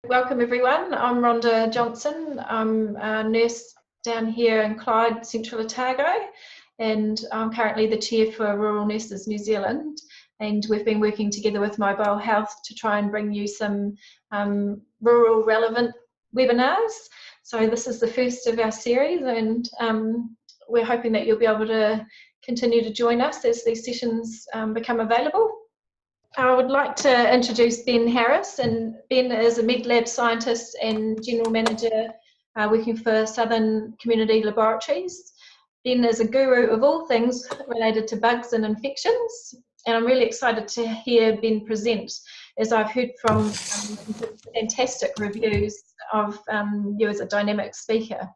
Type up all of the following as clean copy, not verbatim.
Welcome everyone. I'm Rhonda Johnson. I'm a nurse down here in Clyde, Central Otago, and I'm currently the chair for Rural Nurses New Zealand. And we've been working together with Mobile Health to try and bring you some rural relevant webinars. So this is the first of our series, and we're hoping that you'll be able to continue to join us as these sessions become available. I would like to introduce Ben Harris, and Ben is a med lab scientist and general manager working for Southern Community Laboratories. Ben is a guru of all things related to bugs and infections, and I'm really excited to hear Ben present, as I've heard from fantastic reviews of you as a dynamic speaker.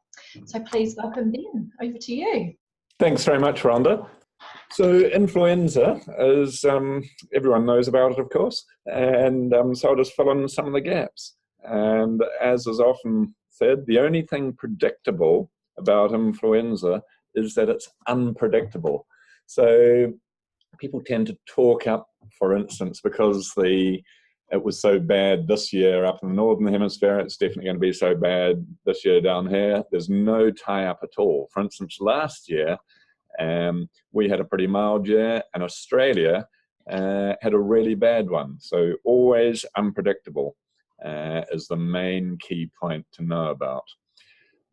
So please welcome Ben. Over to you. Thanks very much, Rhonda. So influenza, as everyone knows about it, of course, and so I'll just fill in some of the gaps. And as is often said, the only thing predictable about influenza is that it's unpredictable. So people tend to talk up, for instance, because it was so bad this year up in the Northern Hemisphere, it's definitely going to be so bad this year down here. There's no tie-up at all. For instance, last year, we had a pretty mild year, and Australia had a really bad one. So always unpredictable is the main key point to know about.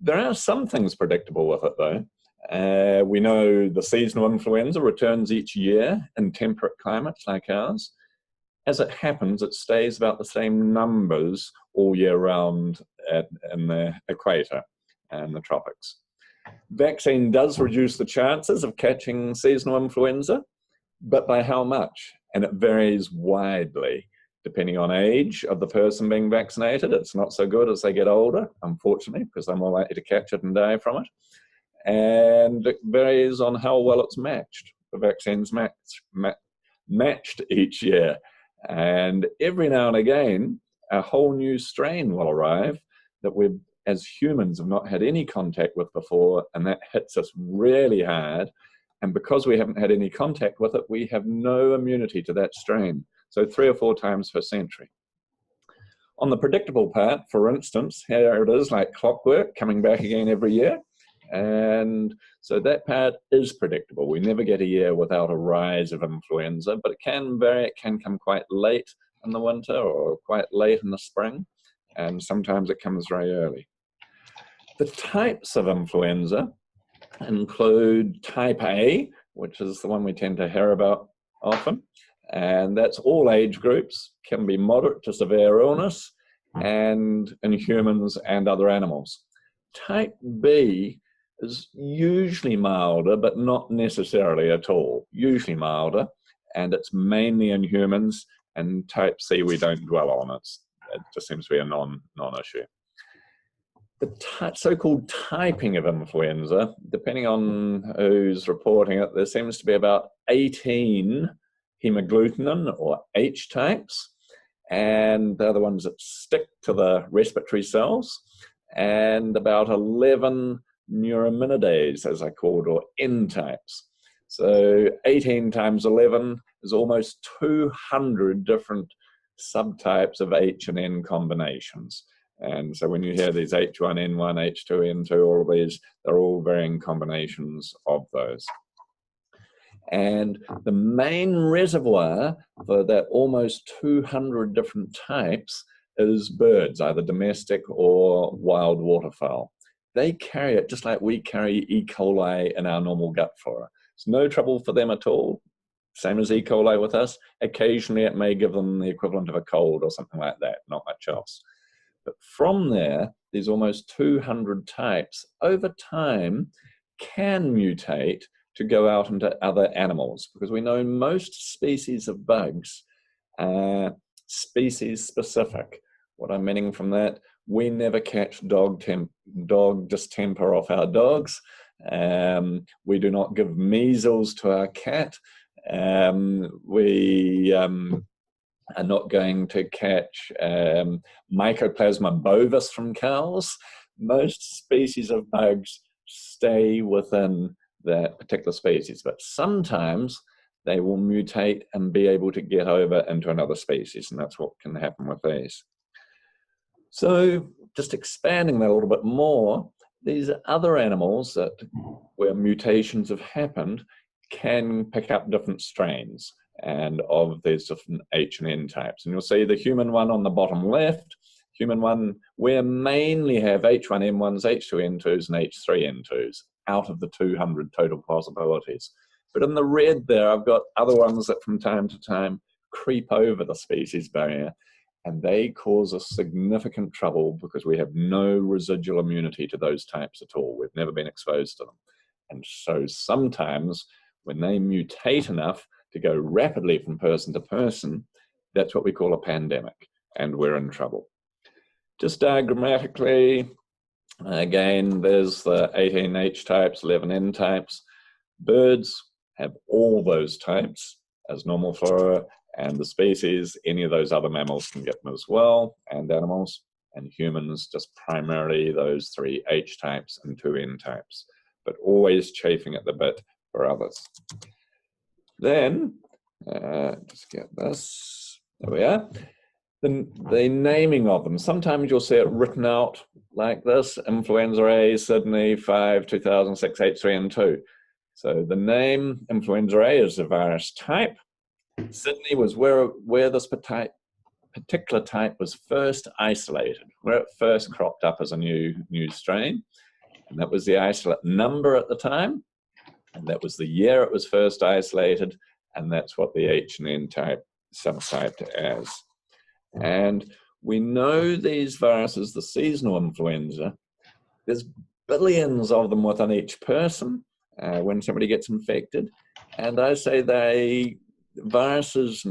There are some things predictable with it though. We know the seasonal influenza returns each year in temperate climates like ours. As it happens, it stays about the same numbers all year round in the equator and the tropics. Vaccine does reduce the chances of catching seasonal influenza, but by how much? And it varies widely depending on age of the person being vaccinated. It's not so good as they get older, unfortunately, because they're more likely to catch it and die from it. And it varies on how well it's matched. The vaccine's matched each year. And every now and again, a whole new strain will arrive that we've, as humans, have not had any contact with before, and that hits us really hard. And because we haven't had any contact with it, we have no immunity to that strain. So 3 or 4 times per century. On the predictable part, for instance, here it is like clockwork coming back again every year. And so that part is predictable. We never get a year without a rise of influenza, but it can vary. It can come quite late in the winter or quite late in the spring, and sometimes it comes very early. The types of influenza include type A, which is the one we tend to hear about often, and that's all age groups, can be moderate to severe illness, and in humans and other animals. Type B is usually milder, but not necessarily at all, usually milder, and it's mainly in humans, and type C we don't dwell on. It just seems to be a non-issue. The so-called typing of influenza, depending on who's reporting it, there seems to be about 18 hemagglutinin or H types, and they're the ones that stick to the respiratory cells, and about 11 neuraminidase, as I called, or N types. So 18 times 11 is almost 200 different subtypes of H and N combinations. And so when you hear these H1N1, H2N2, all of these, they're all varying combinations of those. And the main reservoir for that almost 200 different types is birds, either domestic or wild waterfowl. They carry it just like we carry E. coli in our normal gut flora. It's no trouble for them at all. Same as E. coli with us. Occasionally it may give them the equivalent of a cold or something like that, not much else. But from there, these almost 200 types over time can mutate to go out into other animals, because we know most species of bugs are species specific. What I'm meaning from that, we never catch dog distemper off our dogs. We do not give measles to our cat. We are not going to catch Mycoplasma bovis from cows. Most species of bugs stay within that particular species, but sometimes they will mutate and be able to get over into another species, and that's what can happen with these. So just expanding that a little bit more, these other animals where mutations have happened can pick up different strains and of these different H and N types. And you'll see the human one on the bottom left, human one, we mainly have H1N1s, H2N2s, and H3N2s out of the 200 total possibilities. But in the red there, I've got other ones that from time to time creep over the species barrier, and they cause us significant trouble because we have no residual immunity to those types at all. We've never been exposed to them. And so sometimes when they mutate enough to go rapidly from person to person, that's what we call a pandemic, and we're in trouble. Just diagrammatically, again, there's the 18 H types, 11 N types. Birds have all those types as normal flora, and the species, any of those other mammals can get them as well, and animals, and humans, just primarily those 3 H types and 2 N types, but always chafing at the bit for others. Then, just get this, there we are. The naming of them, sometimes you'll see it written out like this, Influenza A, Sydney, 5, 2006, H3N2. So the name Influenza A is the virus type. Sydney was where this particular type was first isolated, where it first cropped up as a new strain. And that was the isolate number at the time. And that was the year it was first isolated. And that's what the H and N type subtyped as. And we know these viruses, the seasonal influenza, there's billions of them within each person when somebody gets infected. And I say viruses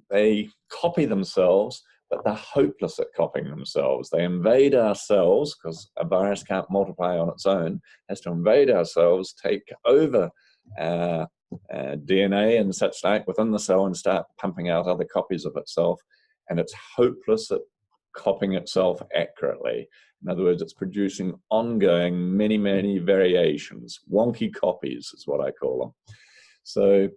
they copy themselves, but they're hopeless at copying themselves. They invade our cells, because a virus can't multiply on its own, it has to invade our cells, take over DNA and such like within the cell and start pumping out other copies of itself. And it's hopeless at copying itself accurately. In other words, it's producing ongoing many, many variations. Wonky copies is what I call them. So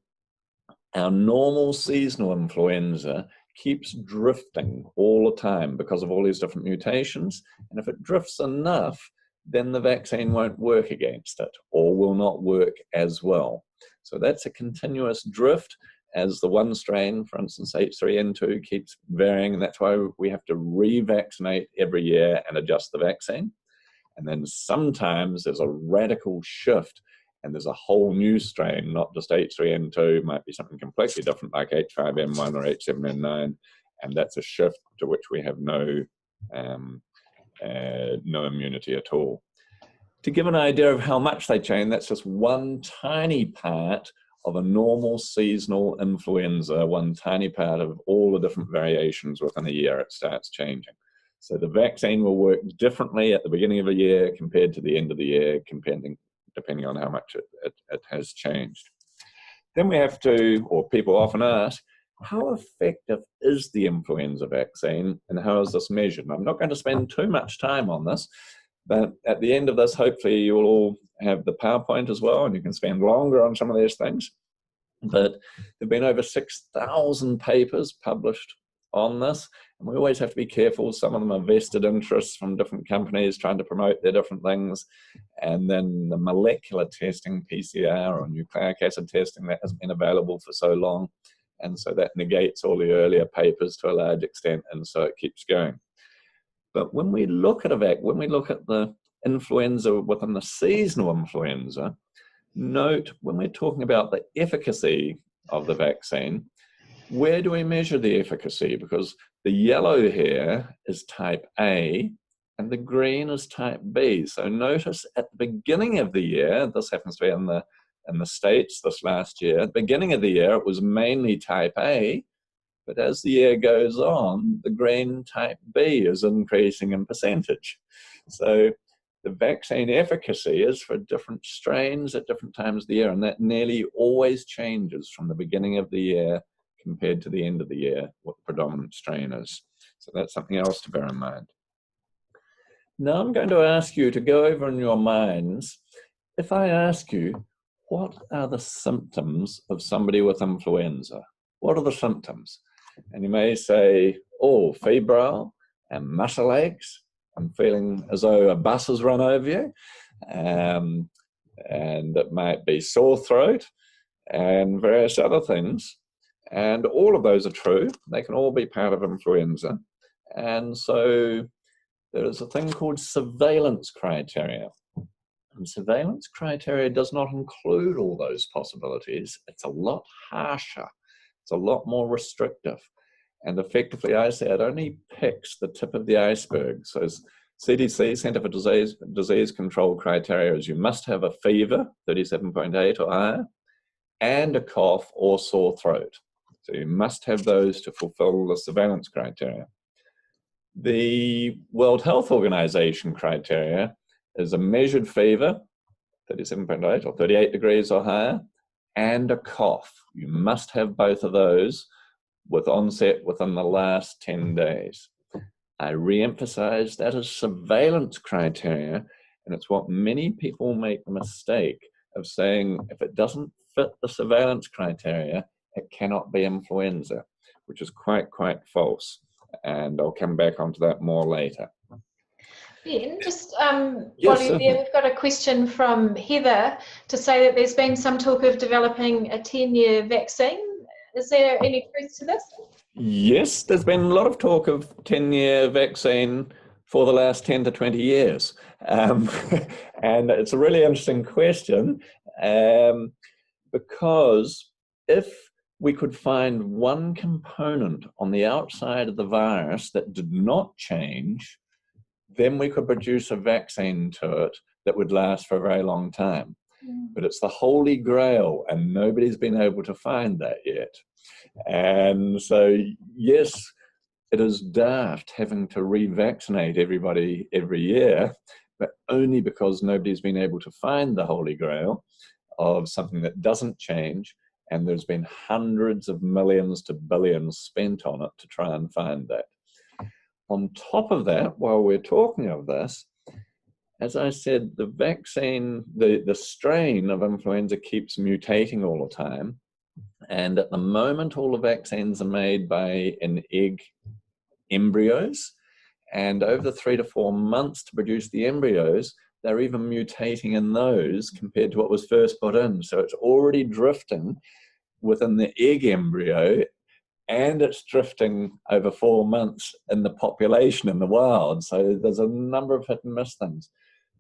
our normal seasonal influenza keeps drifting all the time because of all these different mutations. And if it drifts enough, then the vaccine won't work against it or will not work as well. So that's a continuous drift as the one strain, for instance, H3N2, keeps varying. And that's why we have to revaccinate every year and adjust the vaccine. And then sometimes there's a radical shift and there's a whole new strain, not just H3N2, might be something completely different like H5N1 or H7N9, and that's a shift to which we have no immunity at all. To give an idea of how much they change, that's just one tiny part of a normal seasonal influenza, one tiny part of all the different variations within a year it starts changing. So the vaccine will work differently at the beginning of a year compared to the end of the year, depending on how much it has changed. Then we have to, or people often ask, how effective is the influenza vaccine and how is this measured? And I'm not going to spend too much time on this, but at the end of this, hopefully you'll all have the PowerPoint as well and you can spend longer on some of these things. But there have been over 6,000 papers published on this, and we always have to be careful. Some of them are vested interests from different companies trying to promote their different things, and then the molecular testing, PCR or nucleic acid testing, that hasn't been available for so long, and so that negates all the earlier papers to a large extent, and so it keeps going. But when we look at the influenza within the seasonal influenza, note when we're talking about the efficacy of the vaccine, where do we measure the efficacy? Because the yellow here is type A and the green is type B. So notice at the beginning of the year, this happens to be in the States this last year, at the beginning of the year it was mainly type A, but as the year goes on, the green type B is increasing in percentage. So the vaccine efficacy is for different strains at different times of the year, and that nearly always changes from the beginning of the year compared to the end of the year, what the predominant strain is. So that's something else to bear in mind. Now I'm going to ask you to go over in your minds, if I ask you, what are the symptoms of somebody with influenza? What are the symptoms? And you may say, oh, febrile, and muscle aches and feeling as though a bus has run over you. And it might be sore throat and various other things. And all of those are true. They can all be part of influenza. And so there is a thing called surveillance criteria. And surveillance criteria does not include all those possibilities. It's a lot harsher. It's a lot more restrictive. And effectively, I say it only picks the tip of the iceberg. So CDC, Center for Disease Control criteria is you must have a fever, 37.8 or higher, and a cough or sore throat. So you must have those to fulfill the surveillance criteria. The World Health Organization criteria is a measured fever, 37.8 or 38 degrees or higher, and a cough. You must have both of those with onset within the last 10 days. I re-emphasize that is surveillance criteria, and it's what many people make the mistake of saying if it doesn't fit the surveillance criteria, it cannot be influenza, which is quite false. And I'll come back onto that more later. Ben, just Yes, while you're there, we've got a question from Heather to say that there's been some talk of developing a 10-year vaccine. Is there any truth to this? Yes, there's been a lot of talk of 10-year vaccine for the last 10 to 20 years. And it's a really interesting question because if we could find one component on the outside of the virus that did not change, then we could produce a vaccine to it that would last for a very long time. But it's the holy grail, and nobody's been able to find that yet. And so, yes, it is daft having to revaccinate everybody every year, but only because nobody's been able to find the holy grail of something that doesn't change, and there's been hundreds of millions to billions spent on it to try and find that. On top of that, while we're talking of this, as I said, the vaccine, the strain of influenza keeps mutating all the time. And at the moment, all the vaccines are made by an egg embryos. And over the 3 to 4 months to produce the embryos, they're even mutating in those compared to what was first put in. So it's already drifting within the egg embryo, and it's drifting over 4 months in the population in the wild. So there's a number of hit and miss things.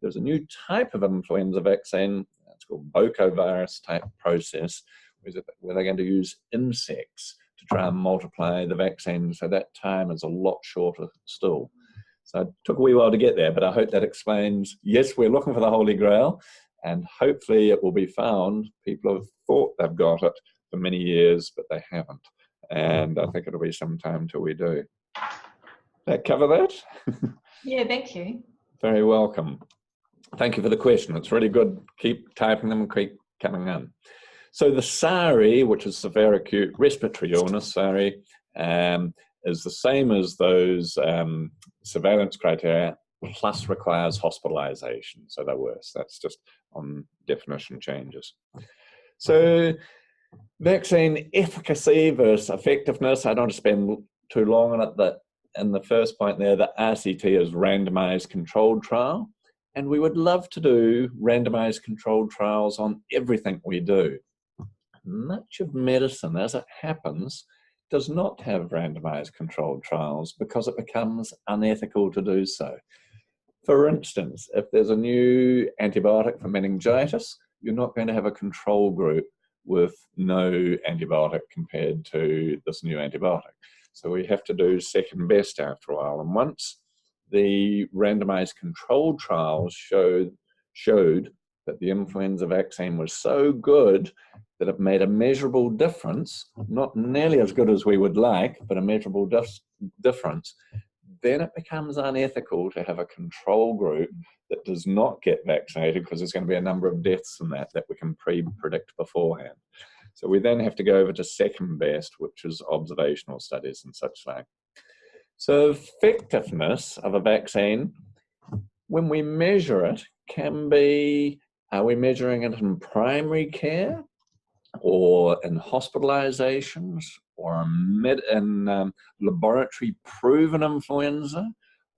There's a new type of influenza vaccine, it's called bocovirus type process, where they're going to use insects to try and multiply the vaccine, so that time is a lot shorter still. So it took a wee while to get there, but I hope that explains, yes, we're looking for the Holy Grail, and hopefully it will be found. People have thought they've got it for many years, but they haven't. And I think it'll be some time till we do. That cover that? Yeah, thank you. Very welcome. Thank you for the question. It's really good. Keep typing them and keep coming in. So the SARI, which is severe acute respiratory illness, SARI, is the same as those surveillance criteria, plus requires hospitalization. So they're worse. That's just on definition changes. So vaccine efficacy versus effectiveness, I don't want to spend too long on it, but in the first point there, the RCT is randomized controlled trial. And we would love to do randomized controlled trials on everything we do. Much of medicine, as it happens, does not have randomized controlled trials because it becomes unethical to do so. For instance, if there's a new antibiotic for meningitis, you're not going to have a control group with no antibiotic compared to this new antibiotic. So we have to do second best after a while. And once the randomized controlled trials showed that the influenza vaccine was so good that it made a measurable difference, not nearly as good as we would like, but a measurable difference, then it becomes unethical to have a control group that does not get vaccinated, because there's going to be a number of deaths in that we can predict beforehand. So we then have to go over to second best, which is observational studies and such like. So effectiveness of a vaccine, when we measure it, can be, are we measuring it in primary care or in hospitalizations or in laboratory proven influenza,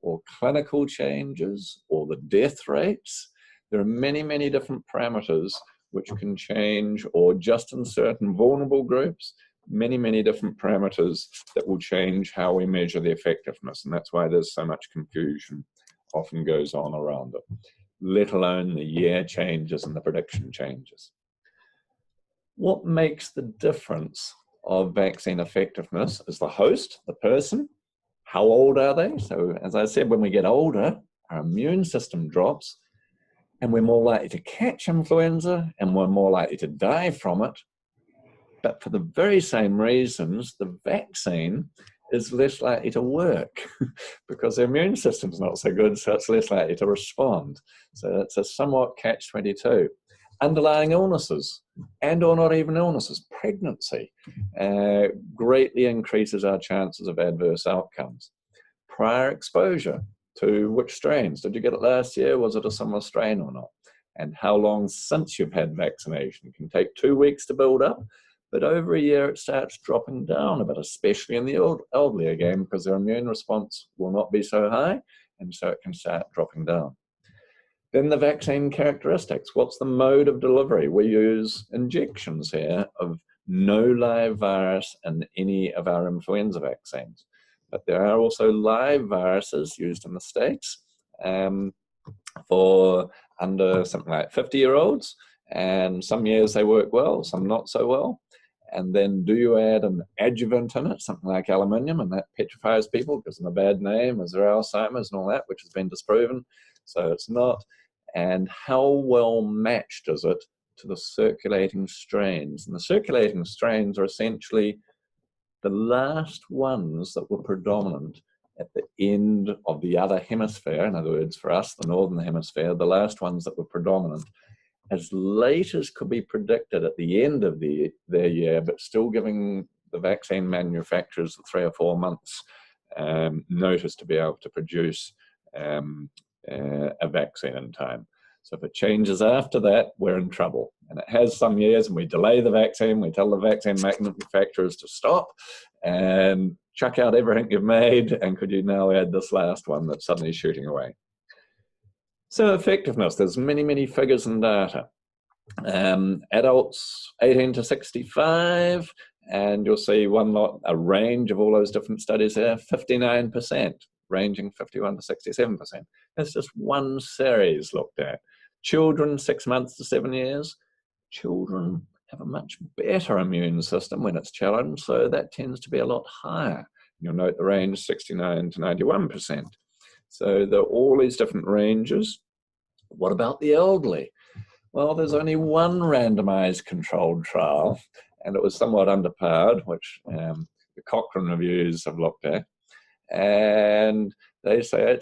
or clinical changes, or the death rates. There are many, many different parameters which can change, or just in certain vulnerable groups, many, many different parameters that will change how we measure the effectiveness. And that's why there's so much confusion often goes on around it, let alone the year changes and the prediction changes. What makes the difference of vaccine effectiveness is the host, the person. How old are they? So as I said, when we get older, our immune system drops and we're more likely to catch influenza and we're more likely to die from it. But for the very same reasons, the vaccine is less likely to work because the immune system's not so good, so it's less likely to respond. So it's a somewhat catch-22. Underlying illnesses, and or not even illnesses, pregnancy, greatly increases our chances of adverse outcomes. Prior exposure to which strains? Did you get it last year? Was it a similar strain or not? And how long since you've had vaccination? It can take 2 weeks to build up, but over a year it starts dropping down a bit, especially in the elderly again, because their immune response will not be so high, and so it can start dropping down. Then the vaccine characteristics. What's the mode of delivery? We use injections here of no live virus in any of our influenza vaccines. But there are also live viruses used in the States for under something like 50-year-olds. And some years they work well, some not so well. And then do you add an adjuvant in it, something like aluminium, and that petrifies people, gives them a bad name, is there Alzheimer's and all that, which has been disproven. So it's not. And how well matched is it to the circulating strains? And the circulating strains are essentially the last ones that were predominant at the end of the other hemisphere. In other words, for us, the northern hemisphere, the last ones that were predominant as late as could be predicted at the end of their year, but still giving the vaccine manufacturers 3 or 4 months notice to be able to produce a vaccine in time. So if it changes after that, we're in trouble. And it has some years, and we delay the vaccine, we tell the vaccine manufacturers to stop and chuck out everything you've made, and could you now add this last one that's suddenly shooting away? So effectiveness, there's many, many figures and data. Adults 18 to 65, and you'll see a range of all those different studies there, 59%, ranging 51 to 67%. That's just one series looked at. Children 6 months to 7 years, children have a much better immune system when it's challenged, so that tends to be a lot higher. You'll note the range 69 to 91%. So there are all these different ranges. What about the elderly? Well, there's only one randomized controlled trial, and it was somewhat underpowered, which the Cochrane reviews have looked at. And they say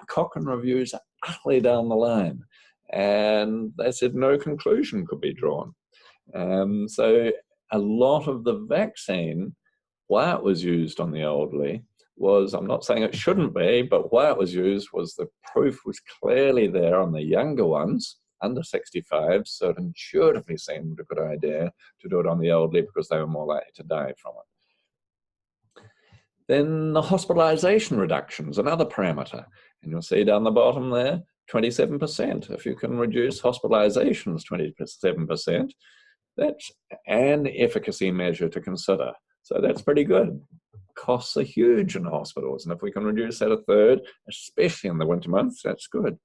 Cochrane reviews are utterly down the line. And they said no conclusion could be drawn. So a lot of the vaccine, why it was used on the elderly, was, I'm not saying it shouldn't be, but why it was used was the proof was clearly there on the younger ones, under 65, so it intuitively seemed a good idea to do it on the elderly because they were more likely to die from it. Then the hospitalization reduction is another parameter, and you'll see down the bottom there, 27%. If you can reduce hospitalizations 27%, that's an efficacy measure to consider. So that's pretty good. Costs are huge in hospitals, and if we can reduce that a third, especially in the winter months, that's good.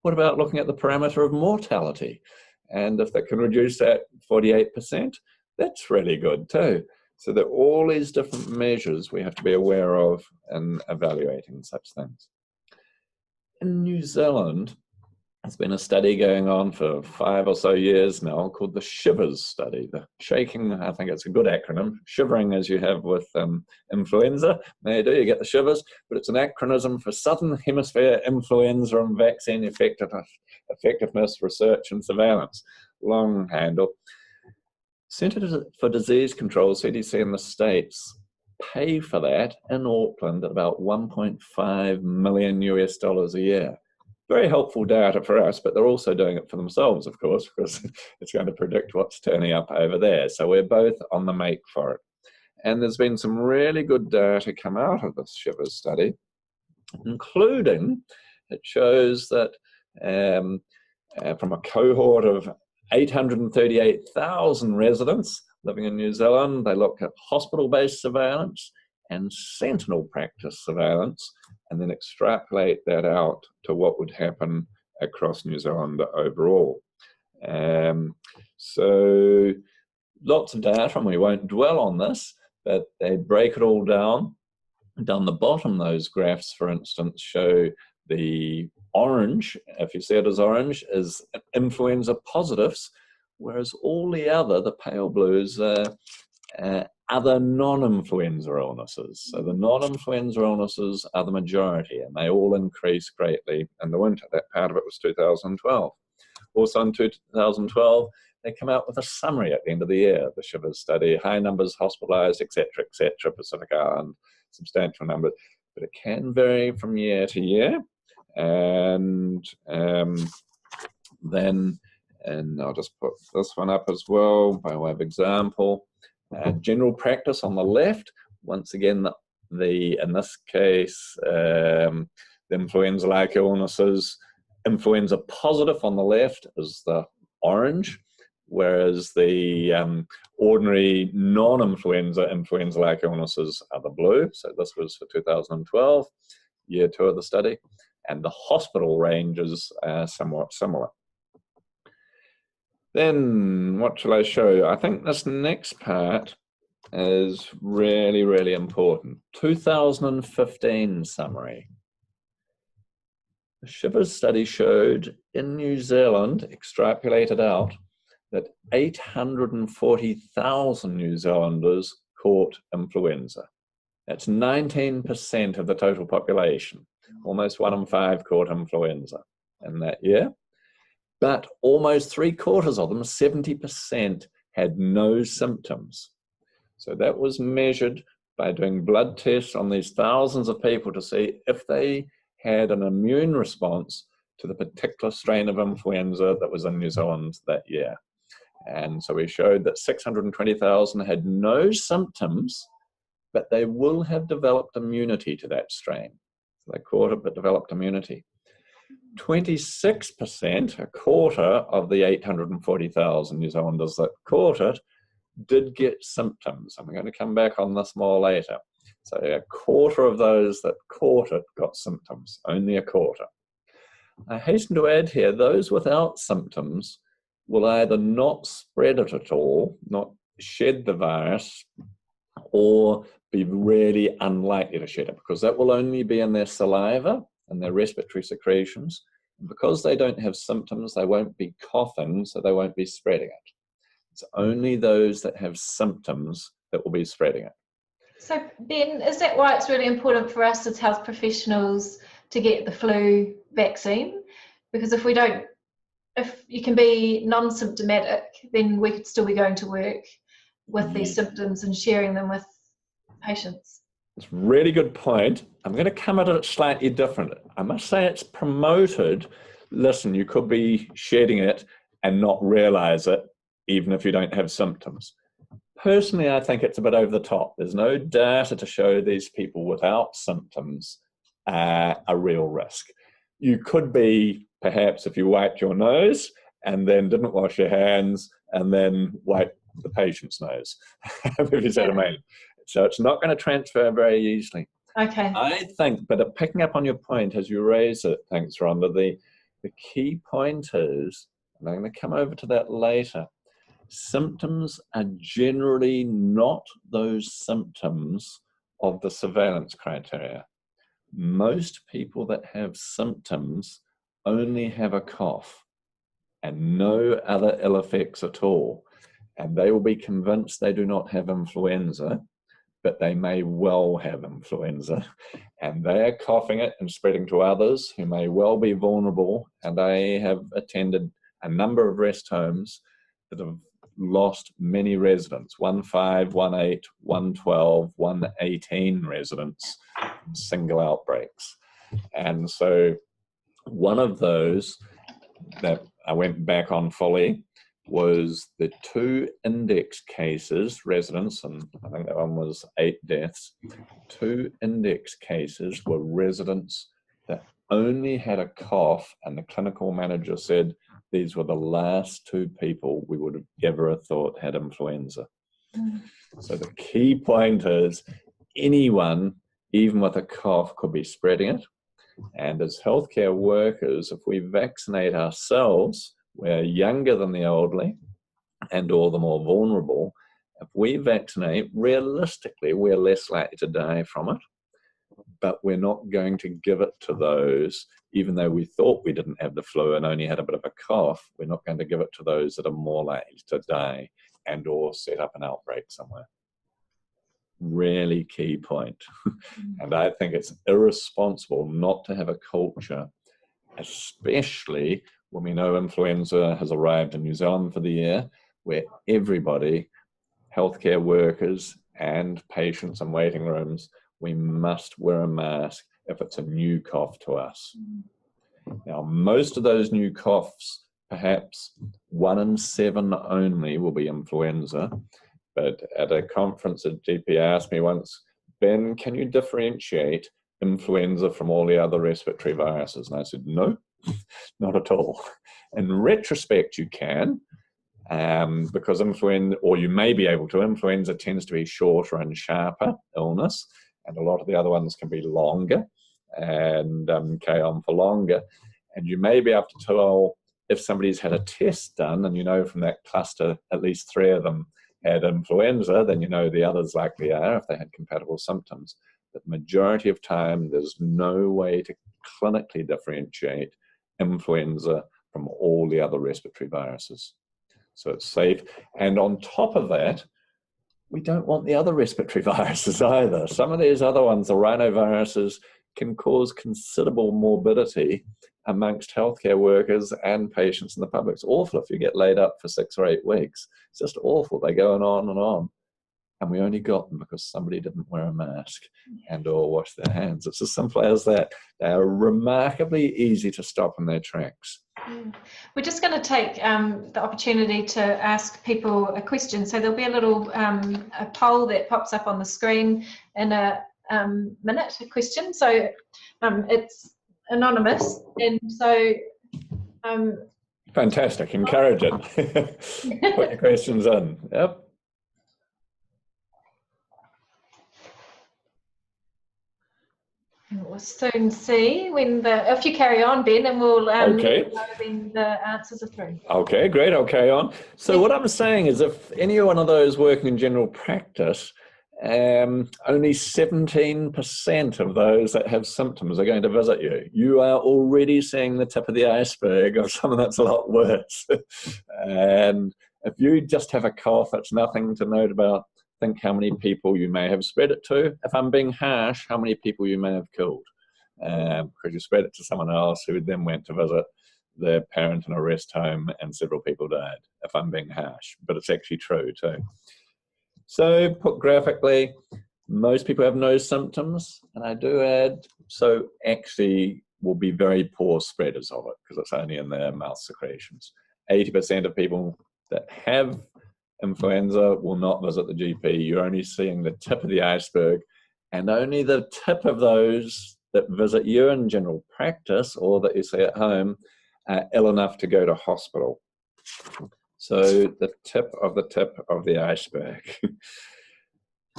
What about looking at the parameter of mortality? And if that can reduce that 48%, that's really good too. So there are all these different measures we have to be aware of in evaluating such things. In New Zealand, there's been a study going on for 5 or so years now called the Shiver Study. The shaking, I think it's a good acronym, shivering as you have with influenza. There you do, you get the shivers, but it's an acronym for Southern Hemisphere Influenza and Vaccine Effectiveness Research and Surveillance. Long handle. Centers for Disease Control, CDC in the States, pay for that in Auckland at about $1.5 million a year. very helpful data for us, but they're also doing it for themselves, of course, because it's going to predict what's turning up over there. So we're both on the make for it. And there's been some really good data come out of this Shiver study, including it shows that from a cohort of 838,000 residents living in New Zealand, they looked at hospital-based surveillance and sentinel practice surveillance, and then extrapolate that out to what would happen across New Zealand overall. So lots of data, and we won't dwell on this, but they break it all down. Down the bottom, those graphs, for instance, show the orange, if you see it as orange, is influenza positives, whereas all the other, the pale blues, are other non-influenza illnesses. So the non-influenza illnesses are the majority, and they all increase greatly in the winter. That part of it was 2012. Also in 2012, they come out with a summary at the end of the year, the Shiver study, high numbers hospitalized, etc., Pacific Island, substantial numbers, but it can vary from year to year. And then I'll just put this one up as well by way of example. General practice on the left, once again, in this case, the influenza-like illnesses, influenza positive on the left is the orange, whereas the ordinary non-influenza, influenza-like illnesses are the blue. So this was for 2012, year 2 of the study, and the hospital ranges are somewhat similar. Then what shall I show you? I think this next part is really, really important. 2015 summary. The Shiver study showed in New Zealand, extrapolated out, that 840,000 New Zealanders caught influenza. That's 19% of the total population. Almost 1 in 5 caught influenza in that year. But almost 3/4 of them, 70%, had no symptoms. So that was measured by doing blood tests on these thousands of people to see if they had an immune response to the particular strain of influenza that was in New Zealand that year. And so we showed that 620,000 had no symptoms, but they will have developed immunity to that strain. So they caught it but developed immunity. 26%, a quarter of the 840,000 New Zealanders that caught it, did get symptoms. And we're going to come back on this more later. So a quarter of those that caught it got symptoms, only a quarter. I hasten to add here, those without symptoms will either not spread it at all, not shed the virus, or be really unlikely to shed it, because that will only be in their saliva and their respiratory secretions. And because they don't have symptoms, they won't be coughing, so they won't be spreading it. It's only those that have symptoms that will be spreading it. So Ben, is that why it's really important for us as health professionals to get the flu vaccine? Because if you can be non-symptomatic, then we could still be going to work with these symptoms and sharing them with patients. It's a really good point. I'm going to come at it slightly different. I must say it's promoted. Listen, you could be shedding it and not realize it, even if you don't have symptoms. Personally, I think it's a bit over the top. There's no data to show these people without symptoms are a real risk. You could be, perhaps, if you wiped your nose and then didn't wash your hands and then wiped the patient's nose, if you see what I mean. So it's not going to transfer very easily. Okay. I think, but picking up on your point as you raise it, thanks, Rhonda, the key point is, and I'm going to come over to that later, symptoms are generally not those symptoms of the surveillance criteria. Most people that have symptoms only have a cough and no other ill effects at all. And they will be convinced they do not have influenza, but they may well have influenza. And they are coughing it and spreading to others who may well be vulnerable. And I have attended a number of rest homes that have lost many residents, 15, 18, 112, 118 residents in single outbreaks. And so One of those that I went back on fully was the 2 index cases, residents, and I think that one was 8 deaths. 2 index cases were residents that only had a cough, and the clinical manager said these were the last 2 people we would have ever thought had influenza. So the key point is anyone, even with a cough, could be spreading it. And as healthcare workers, if we vaccinate ourselves, we're younger than the elderly and or the more vulnerable. If we vaccinate, realistically, we're less likely to die from it, but we're not going to give it to those, even though we thought we didn't have the flu and only had a bit of a cough, we're not going to give it to those that are more likely to die and or set up an outbreak somewhere. Really key point. And I think it's irresponsible not to have a culture, especially when we know influenza has arrived in New Zealand for the year, where everybody, healthcare workers and patients in waiting rooms, we must wear a mask if it's a new cough to us. Now, most of those new coughs, perhaps 1 in 7 only will be influenza. But at a conference, a GP asked me once, Ben, can you differentiate influenza from all the other respiratory viruses? And I said, no, not at all. In retrospect, you can, because influenza, or you may be able to, influenza tends to be shorter and sharper illness, and a lot of the other ones can be longer and carry on for longer. And you may be able to tell if somebody's had a test done, and you know from that cluster at least 3 of them had influenza, then you know the others likely are if they had compatible symptoms. But the majority of time, there's no way to clinically differentiate influenza from all the other respiratory viruses. So it's safe. And on top of that, we don't want the other respiratory viruses either. Some of these other ones, the rhinoviruses, can cause considerable morbidity amongst healthcare workers and patients in the public. It's awful if you get laid up for 6 or 8 weeks. It's just awful. They go on. And we only got them because somebody didn't wear a mask and or wash their hands. It's as simple as that. They are remarkably easy to stop in their tracks. We're just going to take the opportunity to ask people a question. So there'll be a little a poll that pops up on the screen in a minute, a question. So it's anonymous, and so fantastic, encourage it. Put your questions in. Yep. We'll soon see when if you carry on, Ben, and we'll okay. when the answers are through. Okay, great, I'll carry on. So what I'm saying is if any one of those working in general practice, only 17% of those that have symptoms are going to visit you. You are already seeing the tip of the iceberg of something that's a lot worse. And if you just have a cough, it's nothing to note about. Think how many people you may have spread it to. If I'm being harsh, how many people you may have killed. Because you spread it to someone else who then went to visit their parent in a rest home and several people died, if I'm being harsh. But it's actually true too. So put graphically, most people have no symptoms, and I do add, so actually will be very poor spreaders of it because it's only in their mouth secretions. 80% of people that have influenza will not visit the GP. You're only seeing the tip of the iceberg, and only the tip of those that visit you in general practice or that you see at home are ill enough to go to hospital. So the tip of the iceberg.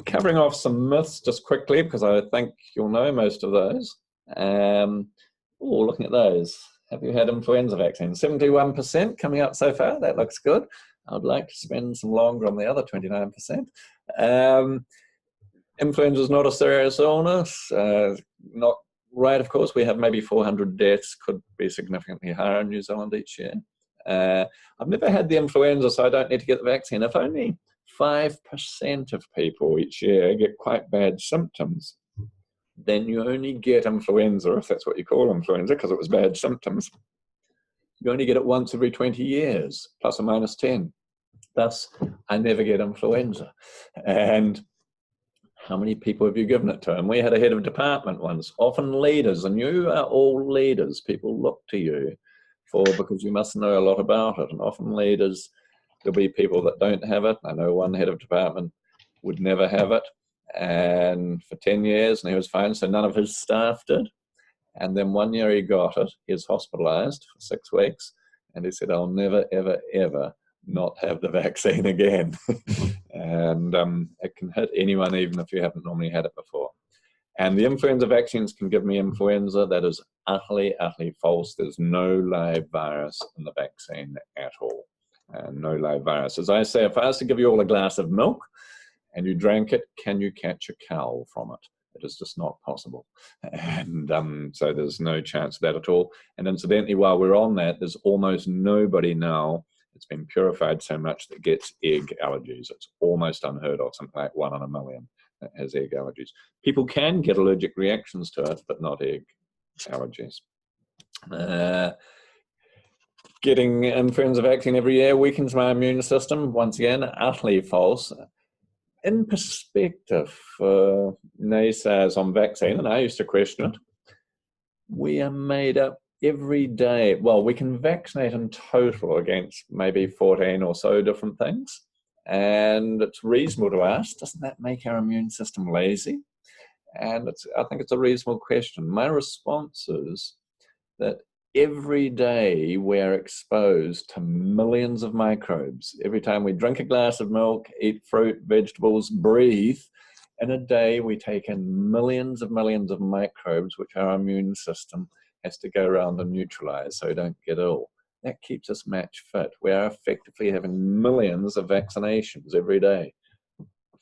Covering off some myths just quickly, because I think you'll know most of those. Looking at those. Have you had influenza vaccine? 71% coming up so far. That looks good. I'd like to spend some longer on the other 29%. Influenza is not a serious illness. Not right, of course. We have maybe 400 deaths, could be significantly higher in New Zealand each year. I've never had the influenza, so I don't need to get the vaccine. If only 5% of people each year get quite bad symptoms, then you only get influenza, if that's what you call influenza, because it was bad symptoms. You only get it once every 20 years, plus or minus 10. Thus, I never get influenza. And how many people have you given it to? And we had a head of department once, often leaders, and you are all leaders. People look to you because you must know a lot about it. And often leaders, there'll be people that don't have it. I know one head of department would never have it, and for 10 years, and he was fine, so none of his staff did. And then one year he got it, he was hospitalized for 6 weeks, and he said, I'll never, ever, ever not have the vaccine again. And it can hit anyone, even if you haven't normally had it before. And the influenza vaccines can give me influenza. That is utterly, utterly false. There's no live virus in the vaccine at all. No live virus. As I say, if I was to give you all a glass of milk and you drank it, can you catch a cow from it? It is just not possible. And so there's no chance of that at all. And incidentally, while we're on that, there's almost nobody now, it's been purified so much, that gets egg allergies. It's almost unheard of, something like 1 in a million that has egg allergies. People can get allergic reactions to it, but not egg allergies. Getting influenza vaccine every year weakens my immune system. Once again, utterly false. In perspective, naysayers on vaccine, and I used to question it, we are made up every day. Well, we can vaccinate in total against maybe 14 or so different things. And it's reasonable to ask, doesn't that make our immune system lazy? And I think it's a reasonable question. My response is that every day we're exposed to millions of microbes. Every time we drink a glass of milk, eat fruit, vegetables, breathe, in a day we take in millions of microbes, which our immune system has to go around and neutralize so we don't get ill. That keeps us match fit. We are effectively having millions of vaccinations every day.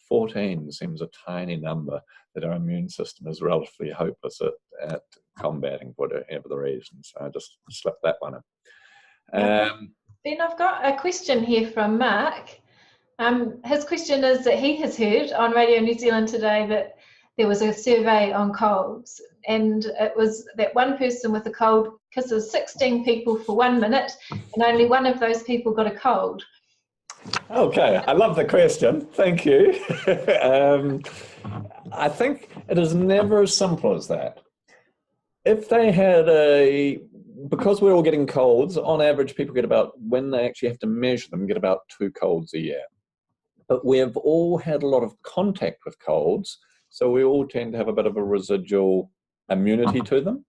14 seems a tiny number that our immune system is relatively hopeless at combating for whatever the reason. So I just slipped that one in. Ben, I've got a question here from Mark. His question is that he has heard on Radio New Zealand today that there was a survey on colds, and it was that one person with a cold kisses 16 people for 1 minute, and only one of those people got a cold. Okay, I love the question. Thank you. I think it is never as simple as that. If they had because we're all getting colds, on average people get about, when they actually have to measure them, get about 2 colds a year. But we have all had a lot of contact with colds, so we all tend to have a bit of a residual immunity to them.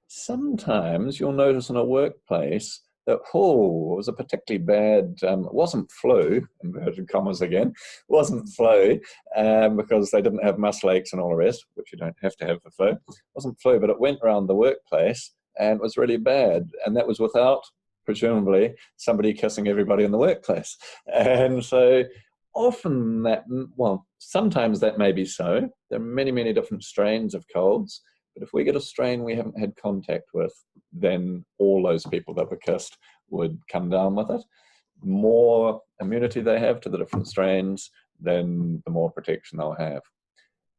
Sometimes you'll notice in a workplace that, it was a particularly bad, it wasn't flu, inverted commas again, it wasn't flu, because they didn't have muscle aches and all the rest, which you don't have to have for flu. It wasn't flu, but it went around the workplace and was really bad. And that was without, presumably, somebody kissing everybody in the workplace. And so often that, well, sometimes that may be so. There are many, many different strains of colds. But if we get a strain we haven't had contact with, then all those people that were kissed would come down with it. More immunity they have to the different strains, then the more protection they'll have.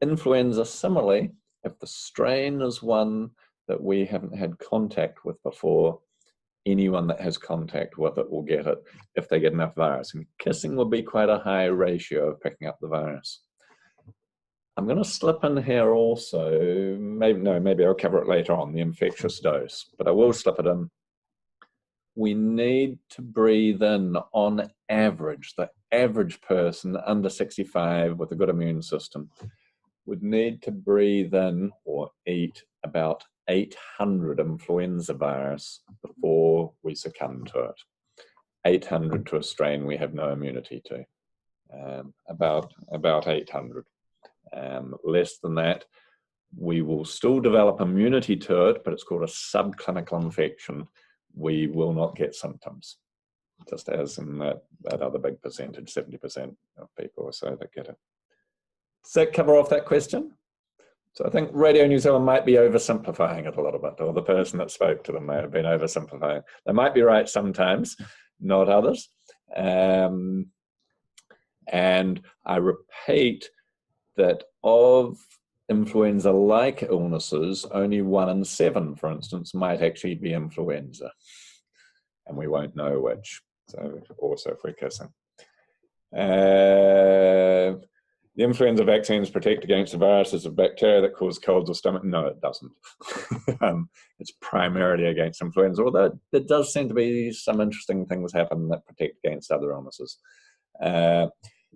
Influenza, similarly, if the strain is one that we haven't had contact with before, anyone that has contact with it will get it if they get enough virus. And kissing will be quite a high ratio of picking up the virus. I'm going to slip in here also, maybe I'll cover it later on, the infectious dose, but I will slip it in. We need to breathe in, on average, the average person under 65 with a good immune system would need to breathe in or eat about 800 influenza virus before we succumb to it. 800 to a strain we have no immunity to, about 800. Less than that, we will still develop immunity to it, but it's called a subclinical infection. We will not get symptoms, just as in that other big percentage, 70% of people or so that get it. Does that cover off that question? So I think Radio New Zealand might be oversimplifying it a little bit, or the person that spoke to them may have been oversimplifying. They might be right sometimes, not others. And I repeat that of influenza-like illnesses, only 1 in 7, for instance, might actually be influenza. And we won't know which, so also if we're kissing. The the influenza vaccines protect against the viruses of bacteria that cause colds or stomach. No, it doesn't. It's primarily against influenza, although there does seem to be some interesting things happen that protect against other illnesses.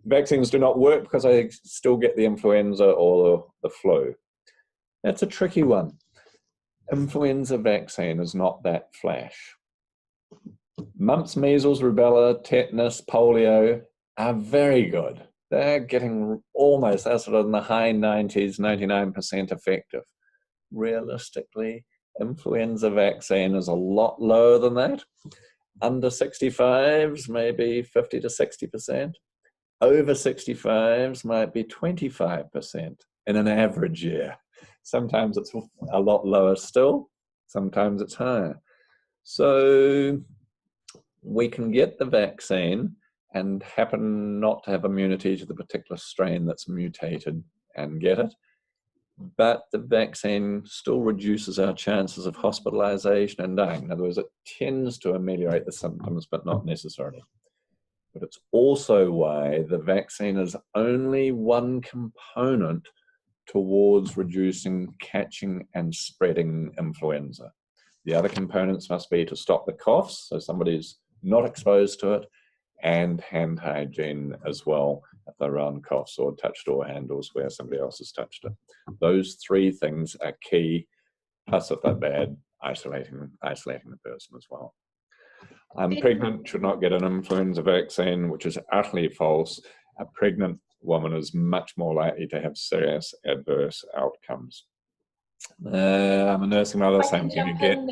Vaccines do not work because I still get the influenza or the flu. That's a tricky one. Influenza vaccine is not that flash. Mumps, measles, rubella, tetanus, polio are very good. They're getting almost, they're sort of in the high 90s, 99% effective. Realistically, influenza vaccine is a lot lower than that. Under 65s, maybe 50 to 60%. Over 65s might be 25% in an average year. Sometimes it's a lot lower still, sometimes it's higher. So we can get the vaccine and happen not to have immunity to the particular strain that's mutated and get it. But the vaccine still reduces our chances of hospitalization and dying. In other words, it tends to ameliorate the symptoms, but not necessarily. But it's also why the vaccine is only one component towards reducing catching and spreading influenza. The other components must be to stop the coughs, so somebody's not exposed to it, and hand hygiene as well, if they're around coughs or touch door handles where somebody else has touched it. Those three things are key, plus if they're bad, isolating the person as well. Pregnant should not get an influenza vaccine, which is utterly false. A pregnant woman is much more likely to have serious adverse outcomes. I'm a nursing mother, same thing again.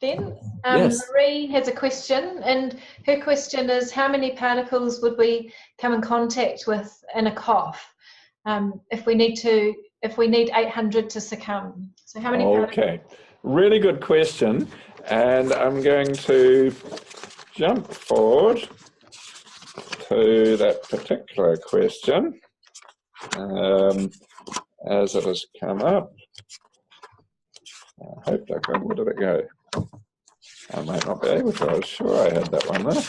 Then Yes. Marie has a question, and her question is, how many particles would we come in contact with in a cough if we need 800 to succumb? So how many particles? Okay, really good question, and I'm going to jump forward to that particular question as it has come up. I hope I can. Where did it go? I might not be able to. I was sure I had that one there.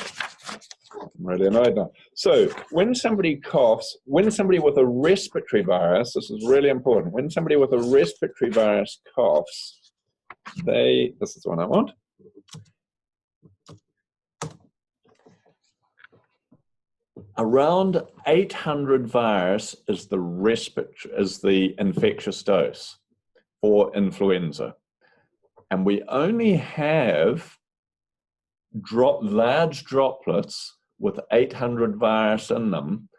I'm really annoyed now. So when somebody coughs, when somebody with a respiratory virus, this is really important, when somebody with a respiratory virus coughs, this is the one I want. Around 800 virus is the infectious dose for influenza. And we only have large droplets with 800 virus in them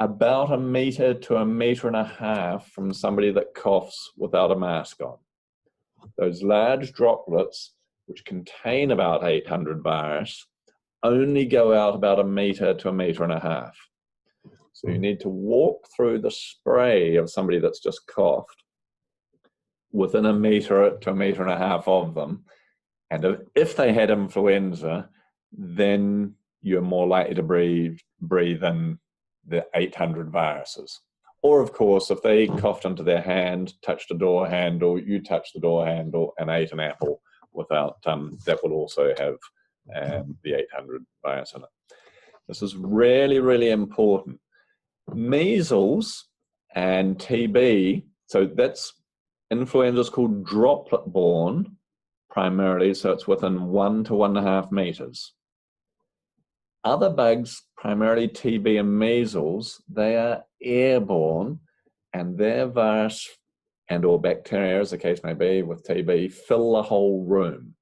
about 1 meter to 1.5 meters from somebody that coughs without a mask on. Those large droplets, which contain about 800 virus, only go out about 1 meter to 1.5 meters. So you need to walk through the spray of somebody that's just coughed within 1 meter to 1.5 meters of them. And if they had influenza, then you're more likely to breathe in the 800 viruses. Or, of course, if they coughed into their hand, touched a door handle, you touched the door handle and ate an apple without, that will also have the 800 virus in it. This is really, really important. Measles and TB, so that's influenza is called droplet-borne primarily, so it's within 1 to 1.5 meters. Other bugs, primarily TB and measles, they are airborne, and their virus and or bacteria, as the case may be with TB, fill the whole room.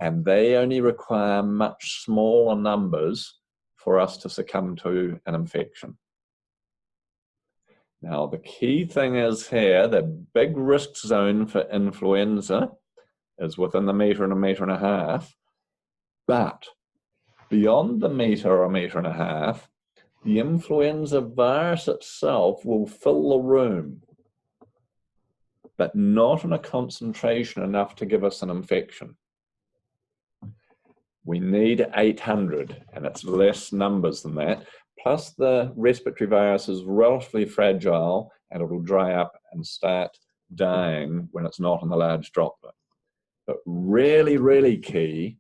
And they only require much smaller numbers for us to succumb to an infection. Now, the key thing is here, the big risk zone for influenza is within the meter and 1.5 meters, but beyond the meter or 1.5 meters, the influenza virus itself will fill the room, but not in a concentration enough to give us an infection. We need 800, and it's less numbers than that. Plus, the respiratory virus is relatively fragile, and it will dry up and start dying when it's not in the large droplet. But really, really key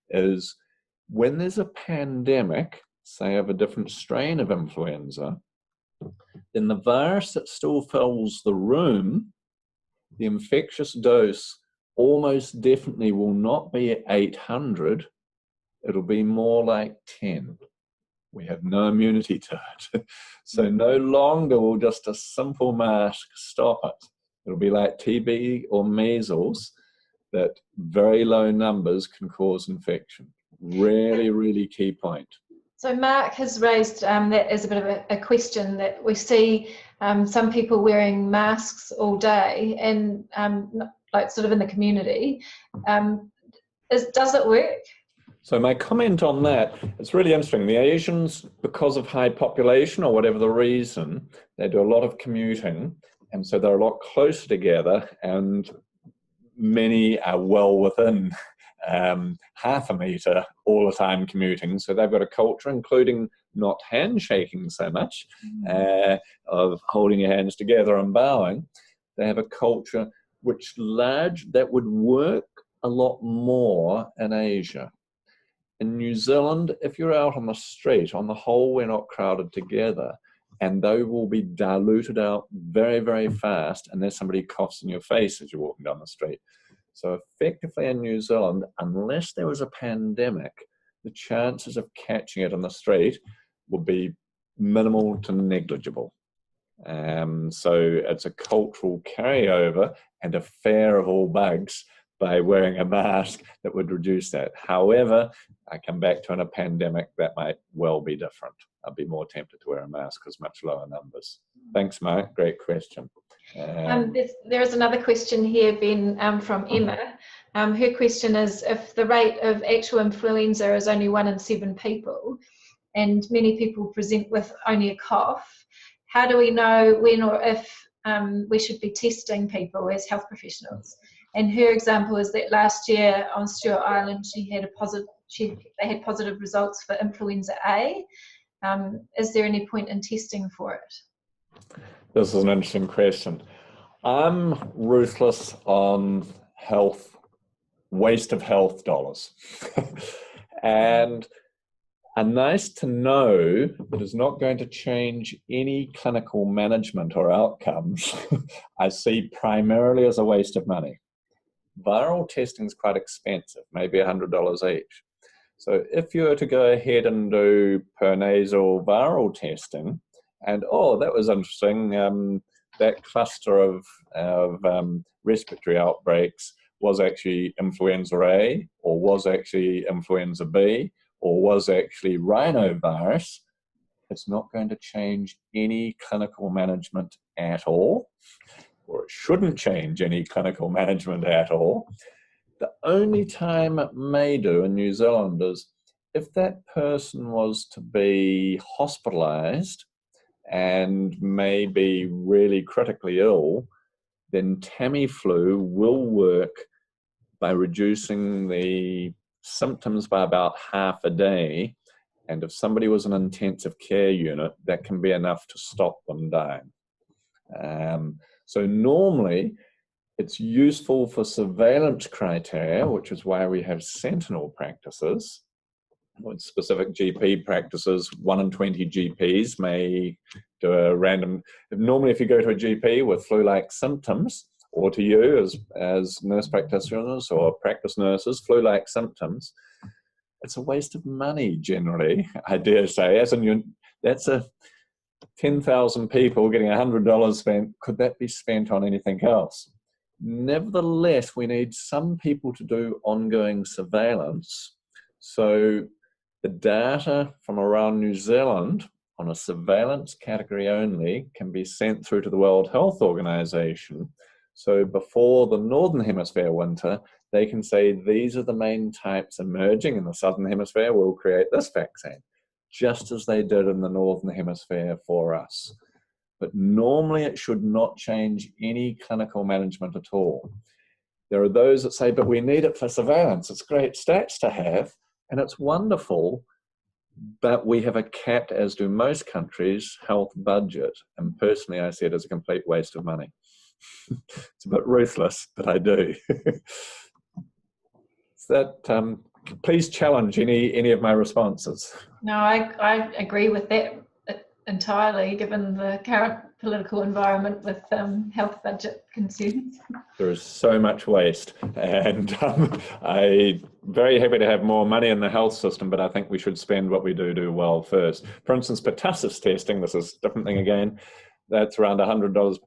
is when there's a pandemic, say of a different strain of influenza, then the virus that still fills the room, the infectious dose almost definitely will not be at 800, it'll be more like 10. We have no immunity to it. So no longer will just a simple mask stop it. It'll be like TB or measles, that very low numbers can cause infection. Really, really key point. So Mark has raised that as a bit of a question, that we see some people wearing masks all day and like sort of in the community. Does it work? So my comment on that, it's really interesting. The Asians, because of high population or whatever the reason, they do a lot of commuting, and so they're a lot closer together, and many are well within half a metre all the time commuting. So they've got a culture, including not handshaking so much, of holding your hands together and bowing. They have a culture that would work a lot more in Asia. In New Zealand, if you're out on the street, on the whole, we're not crowded together, and they will be diluted out very, very fast unless somebody coughs in your face as you're walking down the street. So effectively in New Zealand, unless there was a pandemic, the chances of catching it on the street would be minimal to negligible. So it's a cultural carryover and a fear of all bugs by wearing a mask that would reduce that. However, I come back to in a pandemic, that might well be different. I'd be more tempted to wear a mask because much lower numbers. Thanks, Mark. Great question. There is another question here, Ben, from Emma. Her question is, if the rate of actual influenza is only 1 in 7 people, and many people present with only a cough, how do we know when or if we should be testing people as health professionals? And her example is that last year on Stewart Island, they had positive results for influenza A. Is there any point in testing for it? This is an interesting question. I'm ruthless on health, waste of health dollars. And a nice to know that is not going to change any clinical management or outcomes, I see primarily as a waste of money. Viral testing is quite expensive, maybe $100 each. So if you were to go ahead and do per nasal viral testing, and oh, that was interesting, that cluster of respiratory outbreaks was actually influenza A, or was actually influenza B, or was actually rhinovirus, it's not going to change any clinical management at all, or it shouldn't change any clinical management at all. The only time it may do in New Zealand is if that person was to be hospitalized and may be really critically ill, then Tamiflu will work by reducing the symptoms by about half a day. And if somebody was in an intensive care unit, that can be enough to stop them dying. So normally, it's useful for surveillance criteria, which is why we have sentinel practices. With specific GP practices, 1 in 20 GPs may do a random. Normally, if you go to a GP with flu-like symptoms, or to you as nurse practitioners or practice nurses, flu-like symptoms, it's a waste of money generally, I dare say. That's a 10,000 people getting $100 spent. Could that be spent on anything else? Nevertheless, we need some people to do ongoing surveillance. So the data from around New Zealand on a surveillance category only can be sent through to the World Health Organization. So before the Northern Hemisphere winter, they can say these are the main types emerging in the Southern Hemisphere, we'll create this vaccine, just as they did in the Northern Hemisphere for us. But normally it should not change any clinical management at all. There are those that say, but we need it for surveillance. It's great stats to have, and it's wonderful, but we have a capped, as do most countries, health budget. And personally, I see it as a complete waste of money. It's a bit ruthless, but I do. Please challenge any of my responses. No, I agree with that entirely, given the current political environment with health budget concerns. There is so much waste, and I'm very happy to have more money in the health system, but I think we should spend what we do well first. For instance, pertussis testing, this is a different thing again, that's around $100.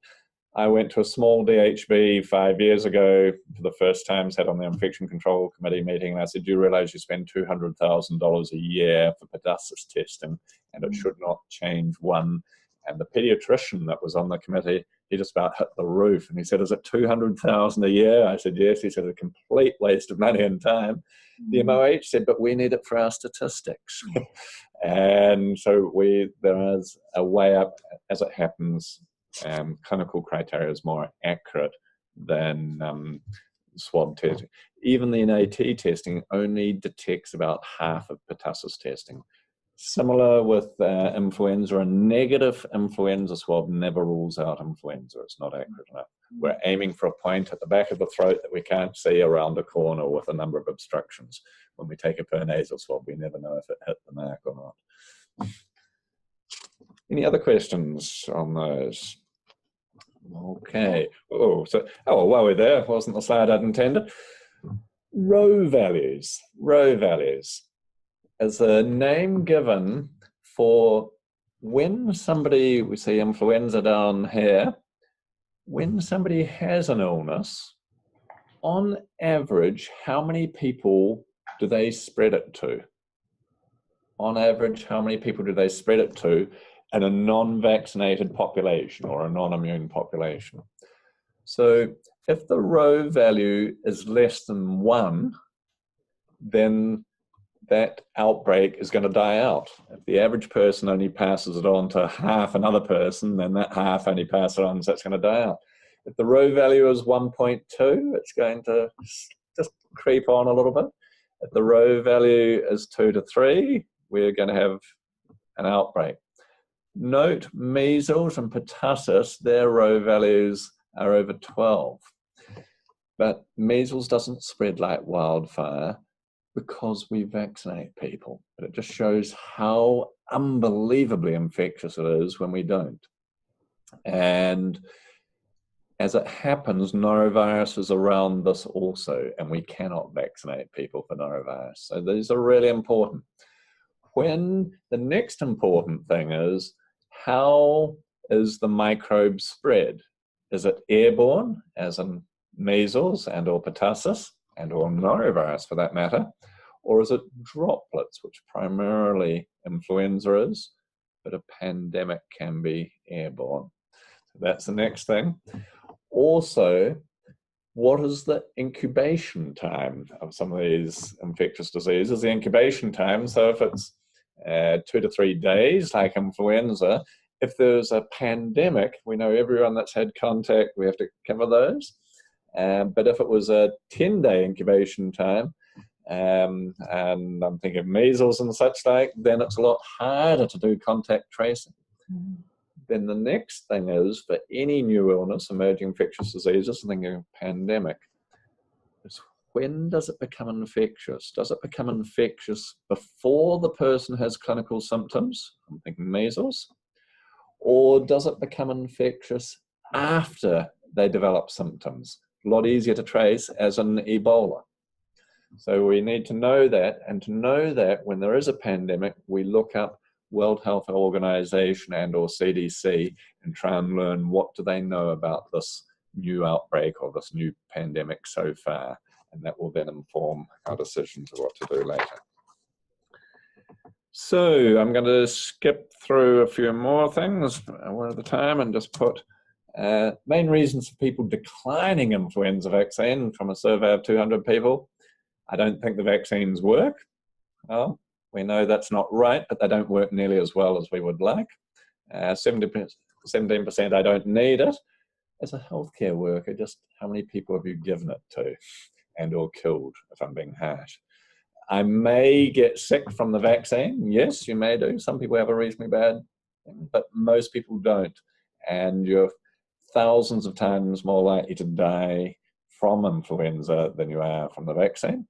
I went to a small DHB 5 years ago for the first time, sat on the Infection Control Committee meeting, and I said, do you realise you spend $200,000 a year for pertussis testing, and it should not change one? And the paediatrician that was on the committee, he just about hit the roof, and he said, is it $200,000 a year? I said, yes. He said, a complete waste of money and time. The MOH said, but we need it for our statistics. And so there is a way up, as it happens. Clinical criteria is more accurate than swab testing. Even the NAT testing only detects about half of pertussis testing. Similar with influenza, a negative influenza swab never rules out influenza. It's not accurate enough. We're aiming for a point at the back of the throat that we can't see around a corner with a number of obstructions. When we take a pernasal swab, we never know if it hit the mark or not. Any other questions on those? Okay. While we're there, wasn't the slide I'd intended. Row values. Row values is a name given for when somebody, we see influenza down here, when somebody has an illness, on average, how many people do they spread it to? On average, how many people do they spread it to in a non-vaccinated population or a non-immune population? So if the row value is less than 1, then that outbreak is going to die out. If the average person only passes it on to half another person, then that half only passes it on, so it's going to die out. If the row value is 1.2, it's going to just creep on a little bit. If the row value is 2 to 3, we're going to have an outbreak. Note measles and pertussis, their row values are over 12. But measles doesn't spread like wildfire because we vaccinate people. But it just shows how unbelievably infectious it is when we don't. And as it happens, norovirus is around this also, and we cannot vaccinate people for norovirus. So these are really important. When the next important thing is, how is the microbe spread? Is it airborne, as in measles and or pertussis and or norovirus for that matter? Or is it droplets, which primarily influenza is, but a pandemic can be airborne? So that's the next thing. Also, what is the incubation time of some of these infectious diseases? The incubation time, so if it's 2 to 3 days, like influenza, if there's a pandemic, we know everyone that's had contact, we have to cover those. But if it was a 10-day incubation time, and I'm thinking of measles and such like, then it's a lot harder to do contact tracing. Then the next thing is, for any new illness, emerging infectious diseases, thinking of pandemic, is when does it become infectious? Does it become infectious before the person has clinical symptoms? I'm thinking measles. Or does it become infectious after they develop symptoms? A lot easier to trace, as in Ebola. So we need to know that, and to know that when there is a pandemic, we look up World Health Organization and or CDC and try and learn what do they know about this new outbreak or this new pandemic so far, and that will then inform our decisions of what to do later. So I'm going to skip through a few more things one at a time and just put main reasons for people declining influenza vaccine from a survey of 200 people. I don't think the vaccines work. Well, we know that's not right, but they don't work nearly as well as we would like. 17% I don't need it. As a healthcare worker, just how many people have you given it to and or killed, if I'm being harsh? I may get sick from the vaccine. Yes, you may do. Some people have a reasonably bad thing, but most people don't. And you're thousands of times more likely to die from influenza than you are from the vaccine.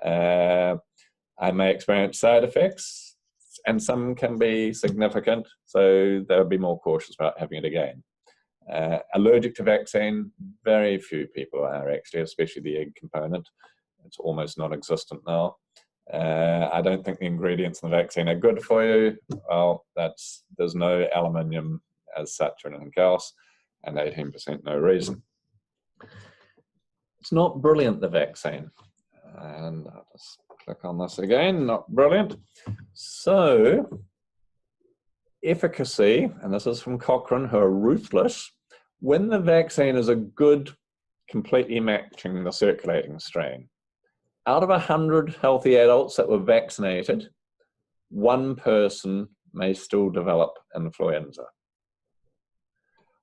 I may experience side effects. and some can be significant, so they'll be more cautious about having it again. Allergic to vaccine, very few people are actually, especially the egg component. It's almost non-existent now. I don't think the ingredients in the vaccine are good for you. Well, there's no aluminium as such or anything else, and 18% no reason. It's not brilliant, the vaccine. And I'll just click on this again, not brilliant. So, efficacy, and this is from Cochrane, who are ruthless, when the vaccine is a good, completely matching the circulating strain. Out of 100 healthy adults that were vaccinated, 1 person may still develop influenza.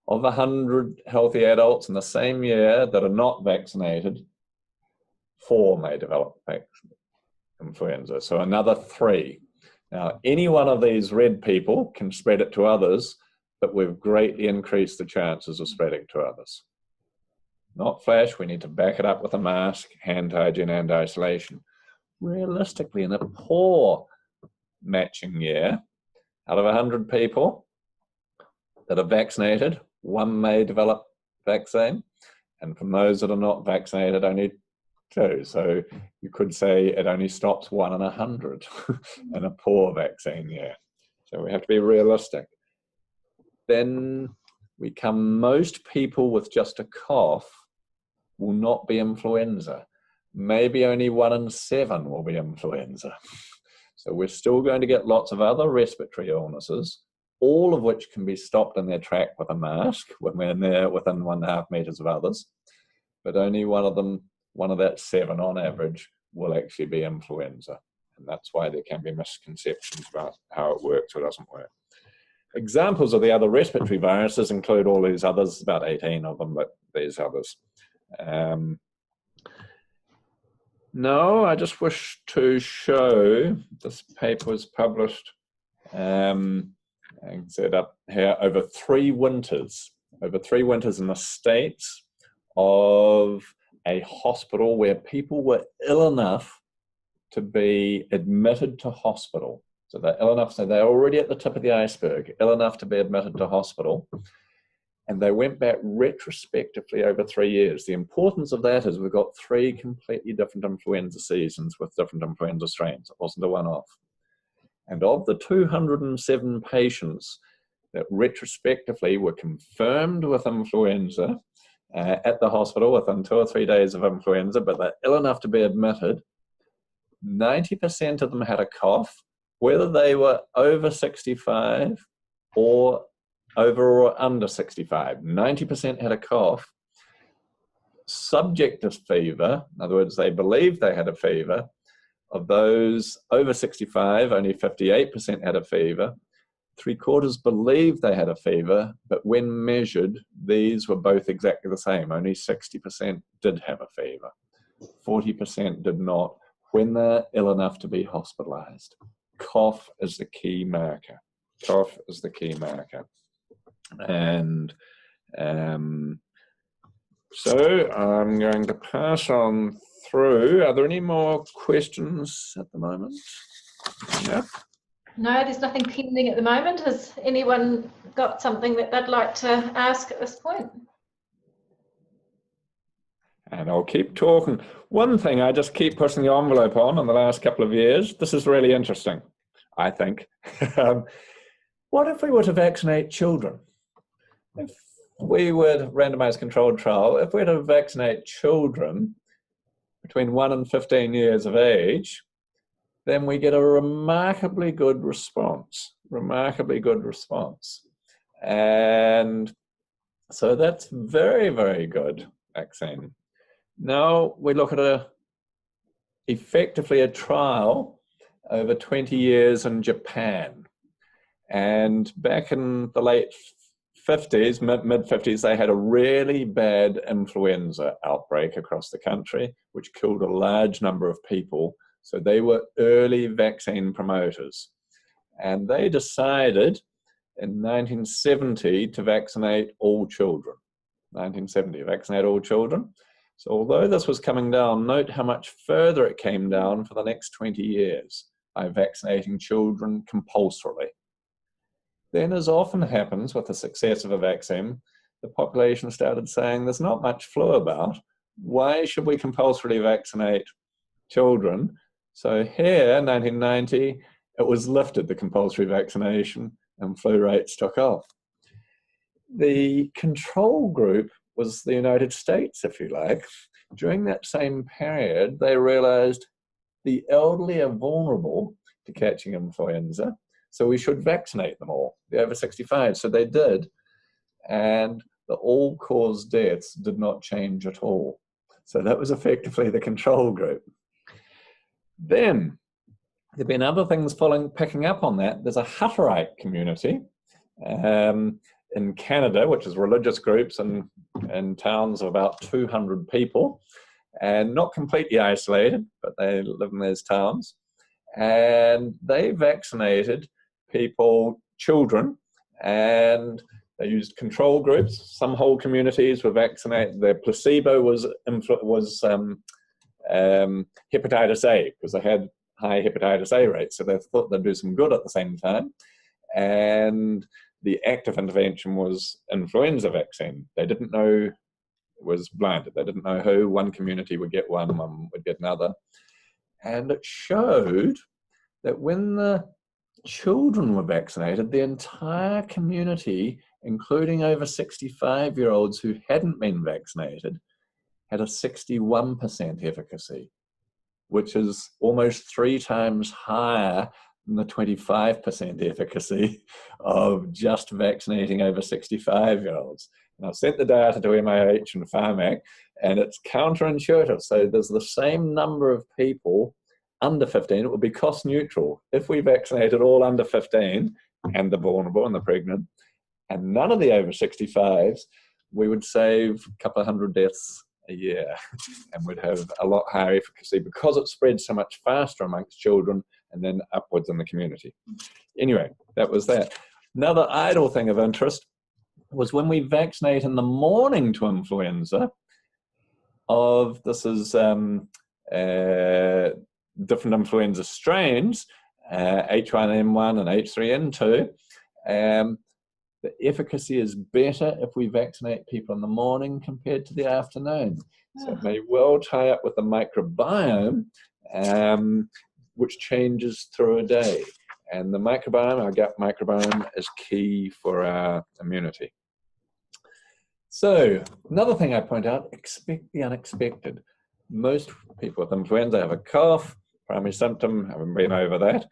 Of 100 healthy adults in the same year that are not vaccinated, 4 may develop influenza, so another 3. Now, any one of these red people can spread it to others, but we've greatly increased the chances of spreading to others. Not flash, we need to back it up with a mask, hand hygiene and isolation. Realistically, in a poor matching year, out of 100 people that are vaccinated, 1 may develop vaccine, and from those that are not vaccinated, only 2. So you could say it only stops 1 in 100 in a poor vaccine year. So we have to be realistic. Then most people with just a cough will not be influenza. Maybe only 1 in 7 will be influenza. So we're still going to get lots of other respiratory illnesses, all of which can be stopped in their track with a mask when we're there within 1.5 meters of others. But only one of that 7 on average will actually be influenza. And that's why there can be misconceptions about how it works or doesn't work. Examples of the other respiratory viruses include all these others, about 18 of them, but these others. No, I just wish to show, this paper was published, and set up here over 3 winters in the States of a hospital where people were ill enough to be admitted to hospital. So they're ill enough, so they're already at the tip of the iceberg, ill enough to be admitted to hospital. And they went back retrospectively over 3 years. The importance of that is we've got 3 completely different influenza seasons with different influenza strains. It wasn't a one-off. And of the 207 patients that retrospectively were confirmed with influenza at the hospital within 2 or 3 days of influenza, but they're ill enough to be admitted, 90% of them had a cough, whether they were over 65 or over or under 65. 90% had a cough. Subjective fever, in other words, they believed they had a fever. Of those over 65, only 58% had a fever. 3/4 believed they had a fever, but when measured, these were both exactly the same. Only 60% did have a fever. 40% did not, when they're ill enough to be hospitalized. Cough is the key marker. Cough is the key marker. And so I'm going to pass on through. Are there any more questions at the moment? Yeah. No, there's nothing pending at the moment. Has anyone got something that they'd like to ask at this point? And I'll keep talking. One thing I just keep pushing the envelope on in the last couple of years, this is really interesting, I think. What if we were to vaccinate children? If we were to randomized controlled trial, if we were to vaccinate children between 1 and 15 years of age, then we get a remarkably good response, And so that's very, very good vaccine. Now we look at effectively a trial over 20 years in Japan. And back in the late 50s, mid-50s, they had a really bad influenza outbreak across the country, which killed a large number of people. So they were early vaccine promoters. And they decided in 1970 to vaccinate all children. 1970, vaccinate all children. So although this was coming down, note how much further it came down for the next 20 years. by vaccinating children compulsorily. Then, as often happens with the success of a vaccine, the population started saying there's not much flu about. Why should we compulsorily vaccinate children? So here, 1990, it was lifted, the compulsory vaccination, and flu rates took off. The control group was the United States, if you like. During that same period, they realized the elderly are vulnerable to catching influenza, so we should vaccinate them all, the over 65. So they did, and the all-cause deaths did not change at all. So that was effectively the control group. Then there have been other things picking up on that. There's a Hutterite community in Canada, which is religious groups in towns of about 200 people, and not completely isolated, but they live in those towns. And they vaccinated people, children, and they used control groups. Some whole communities were vaccinated. Their placebo was hepatitis A, because they had high hepatitis A rates, so they thought they'd do some good at the same time. And the active intervention was influenza vaccine. They didn't know, it was blinded. They didn't know who. One community would get one would get another. And it showed that when the children were vaccinated, the entire community, including over 65-year-olds who hadn't been vaccinated, had a 61% efficacy, which is almost 3 times higher than the 25% efficacy of just vaccinating over 65-year-olds. And I've sent the data to MIH and Pharmac, and it's counterintuitive. So there's the same number of people under 15, it would be cost neutral. If we vaccinated all under 15 and the vulnerable and the pregnant, and none of the over 65s, we would save a couple of hundred deaths a year, and we'd have a lot higher efficacy because it spreads so much faster amongst children and then upwards in the community. Anyway, that was that. Another idle thing of interest was when we vaccinate in the morning to influenza, this is different influenza strains, H1N1 and H3N2, the efficacy is better if we vaccinate people in the morning compared to the afternoon. So it may well tie up with the microbiome, which changes through a day. And the microbiome, our gut microbiome, is key for our immunity. So another thing I point out, expect the unexpected. Most people with influenza have a cough, primary symptom, haven't been over that.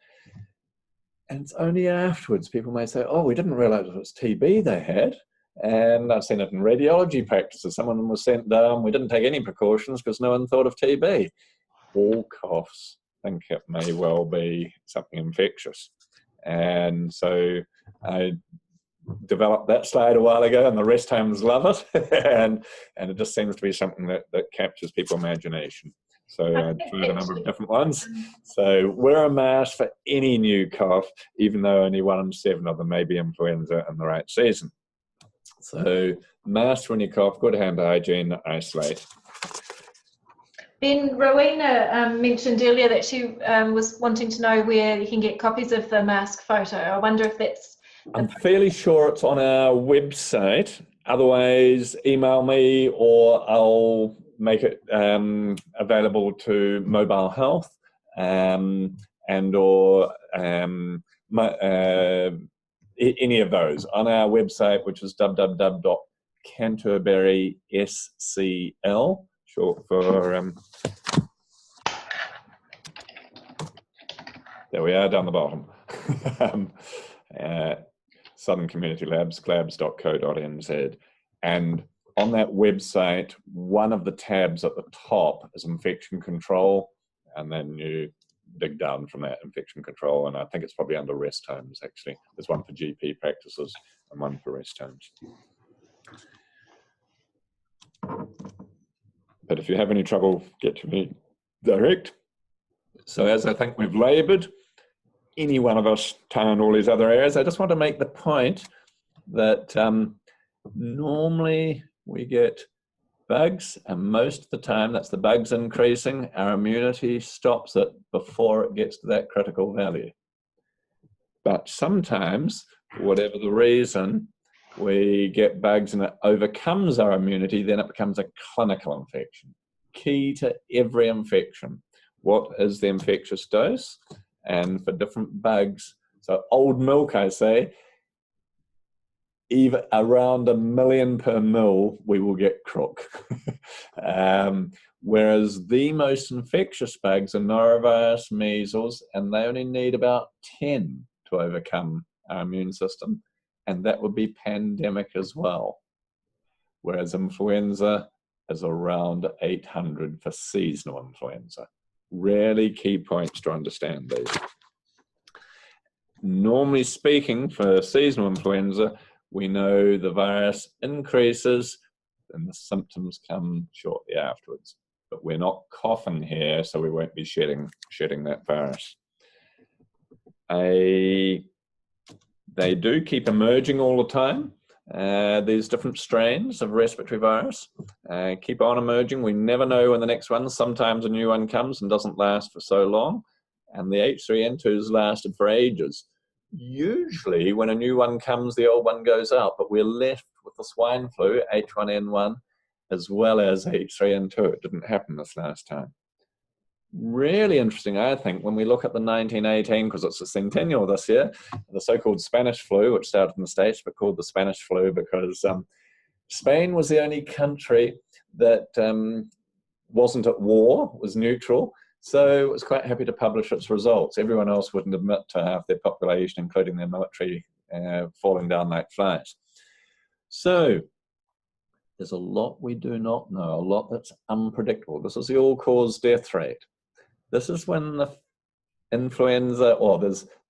And it's only afterwards people may say, oh, we didn't realize it was TB they had. And I've seen it in radiology practices. Someone was sent down, we didn't take any precautions because no one thought of TB. All coughs think it may well be something infectious. And so I developed that slide a while ago, and the rest homes love it. and it just seems to be something that captures people's imagination. So I tried a number of different ones. So wear a mask for any new cough, even though only 1 in 7 of them may be influenza in the right season. So mask when you cough, good hand hygiene, isolate. Ben, Rowena mentioned earlier that she was wanting to know where you can get copies of the mask photo. I wonder if that's... I'm fairly sure it's on our website. Otherwise, email me or I'll make it available to mobile health and or any of those on our website, which is www.canterburyscl, short for there we are down the bottom. Southern Community Labs, clabs.co.nz. And on that website, one of the tabs at the top is infection control, and then you dig down from that, infection control, and I think it's probably under rest homes, actually. There's one for GP practices and one for rest homes. But if you have any trouble, get to me direct. So as I think we've laboured, any one of us tie all these other areas, I just want to make the point that normally we get bugs, and most of the time that's the bugs increasing, our immunity stops it before it gets to that critical value. But sometimes, for whatever the reason, we get bugs and it overcomes our immunity, then it becomes a clinical infection. Key to every infection, what is the infectious dose? And for different bugs, so old milk, I say, even around 1 million per mil, we will get crook. Whereas the most infectious bugs are norovirus, measles, and they only need about 10 to overcome our immune system, and that would be pandemic as well. Whereas influenza is around 800 for seasonal influenza. Really key points to understand these. Normally speaking, for seasonal influenza, we know the virus increases and the symptoms come shortly afterwards. But we're not coughing here, so we won't be shedding that virus. They do keep emerging all the time. These different strains of respiratory virus keep on emerging. We never know when the next one, sometimes a new one comes and doesn't last for so long. And the H3N2's lasted for ages. Usually when a new one comes, the old one goes out, but we're left with the swine flu, H1N1, as well as H3N2. It didn't happen this last time. Really interesting, I think, when we look at the 1918, because it's a centennial this year, the so-called Spanish flu, which started in the States, but called the Spanish flu because Spain was the only country that wasn't at war, was neutral, so it was quite happy to publish its results. Everyone else wouldn't admit to half their population, including their military, falling down like flies. So there's a lot we do not know, a lot that's unpredictable. This is the all-cause death rate. This is when the influenza,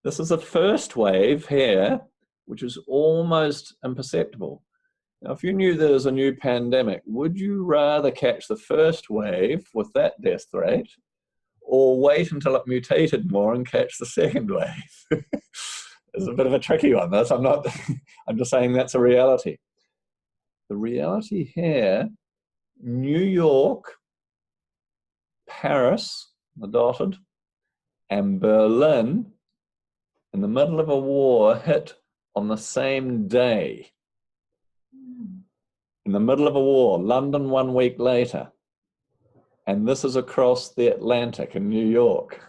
this is the first wave here, which is almost imperceptible. Now, if you knew there was a new pandemic, would you rather catch the first wave with that death rate, or wait until it mutated more and catch the second wave? It's a bit of a tricky one. I'm just saying that's a reality. The reality here, New York, Paris, the dotted, and Berlin, in the middle of a war, hit on the same day. In the middle of a war, London 1 week later. And this is across the Atlantic in New York.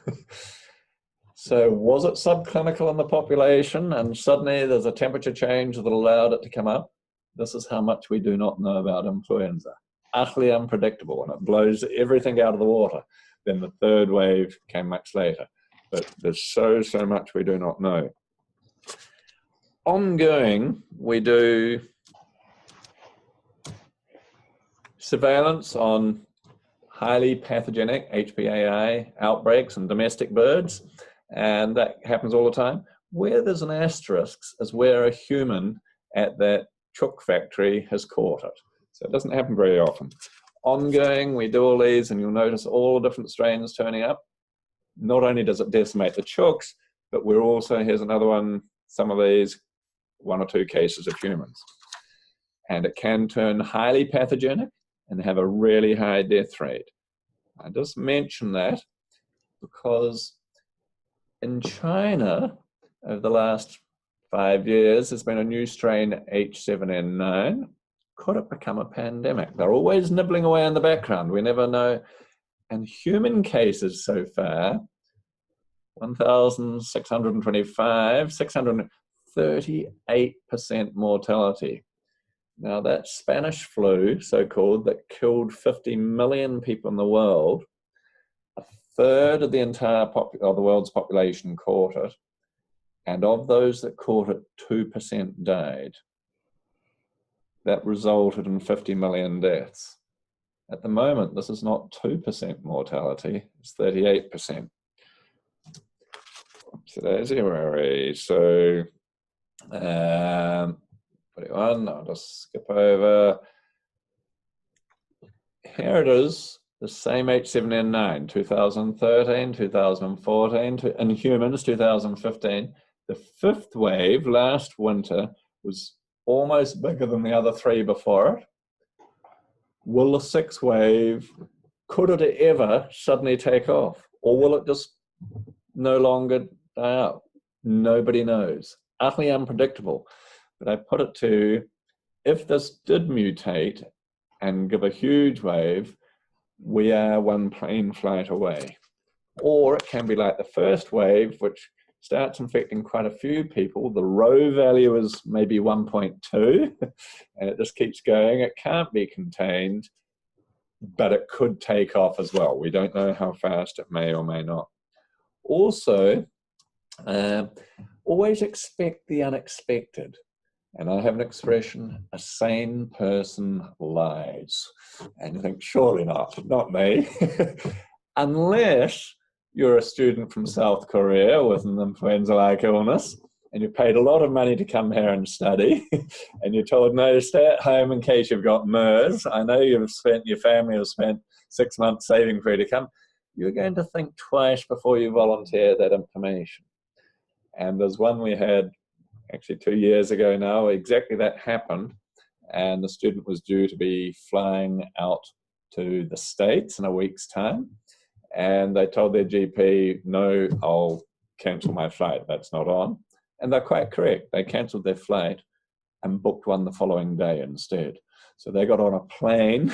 So was it subclinical in the population and suddenly there's a temperature change that allowed it to come up? This is how much we do not know about influenza. Utterly unpredictable, and it blows everything out of the water. Then the third wave came much later. But there's so much we do not know. Ongoing, we do surveillance on highly pathogenic HPAI outbreaks in domestic birds, and that happens all the time. Where there's an asterisk is where a human at that chook factory has caught it. So it doesn't happen very often. Ongoing, we do all these, and you'll notice all the different strains turning up. Not only does it decimate the chooks, but we're also, here's another one, some of these, 1 or 2 cases of humans. And it can turn highly pathogenic and have a really high death rate. I just mention that because in China, over the last 5 years, there's been a new strain, H7N9. Could it become a pandemic? They're always nibbling away in the background. We never know. And human cases so far, 1,625, 638% mortality. Now that Spanish flu, so-called, that killed 50 million people in the world, a third of the entire of the world's population caught it. And of those that caught it, 2% died. That resulted in 50 million deaths. At the moment, this is not 2% mortality, it's 38%. Today's January, so 21, I'll just skip over. Here it is, the same H7N9, 2013, 2014, in humans, 2015. The 5th wave last winter was almost bigger than the other 3 before it. Will the sixth wave, could it ever suddenly take off? Or will it just no longer die out? Nobody knows. Utterly unpredictable. But I put it to, if this did mutate and give a huge wave, we are one plane flight away. Or it can be like the first wave, which starts infecting quite a few people. The rho value is maybe 1.2, and it just keeps going. It can't be contained, but it could take off as well. We don't know how fast it may or may not. Also, always expect the unexpected. And I have an expression, a sane person lies. And you think, surely not me. Unless you're a student from South Korea with an influenza-like illness, and you paid a lot of money to come here and study, and you're told, no, stay at home in case you've got MERS. I know your family has spent 6 months saving for you to come. You're going to think twice before you volunteer that information. And there's one we had actually 2 years ago now, exactly that happened, and the student was due to be flying out to the States in a week's time, and they told their GP, no, I'll cancel my flight, that's not on. And they're quite correct. They cancelled their flight and booked one the following day instead. So they got on a plane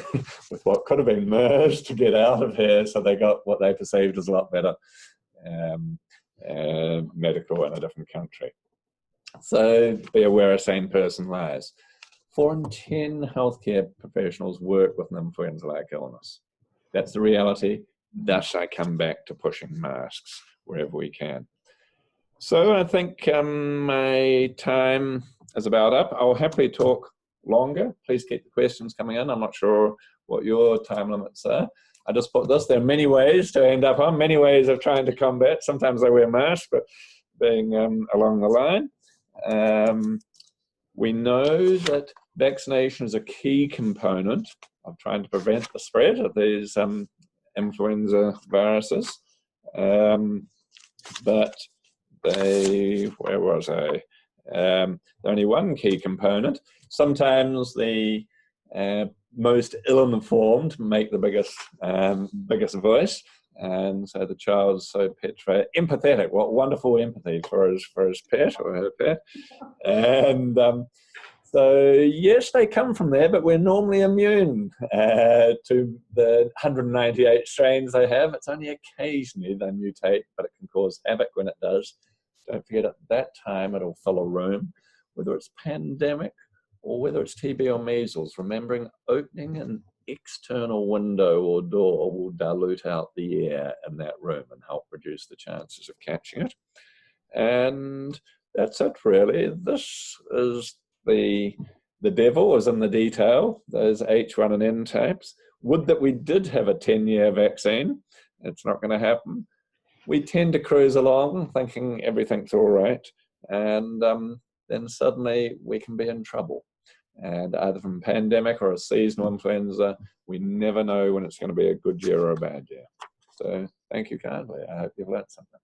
with what could have been MERS to get out of here, so they got what they perceived as a lot better medical in a different country. So be aware a sane person lies. 4 in 10 healthcare professionals work with an influenza-like illness. That's the reality. Thus I come back to pushing masks wherever we can. So I think my time is about up. I'll happily talk longer. Please keep the questions coming in. I'm not sure what your time limits are. I just put this. There are many ways to end up on, many ways of trying to combat. Sometimes I wear masks, but being along the line. We know that vaccination is a key component of trying to prevent the spread of these influenza viruses. But where was I? Only one key component. Sometimes the most ill-informed make the biggest voice, and so the child's so petrified, empathetic. What wonderful empathy for his pet or her pet, and so yes, they come from there, but we're normally immune to the 198 strains they have. It's only occasionally they mutate, but it can cause havoc when it does. Don't forget, at that time, it'll fill a room, whether it's pandemic or whether it's TB or measles. Remembering opening an external window or door will dilute out the air in that room and help reduce the chances of catching it. And that's it, really. This is the devil is in the detail, those H1 and N types. Would that we did have a 10-year vaccine. It's not going to happen. We tend to cruise along thinking everything's all right, and then suddenly we can be in trouble. And either from a pandemic or a seasonal influenza, we never know when it's going to be a good year or a bad year. So thank you kindly. I hope you've learned something.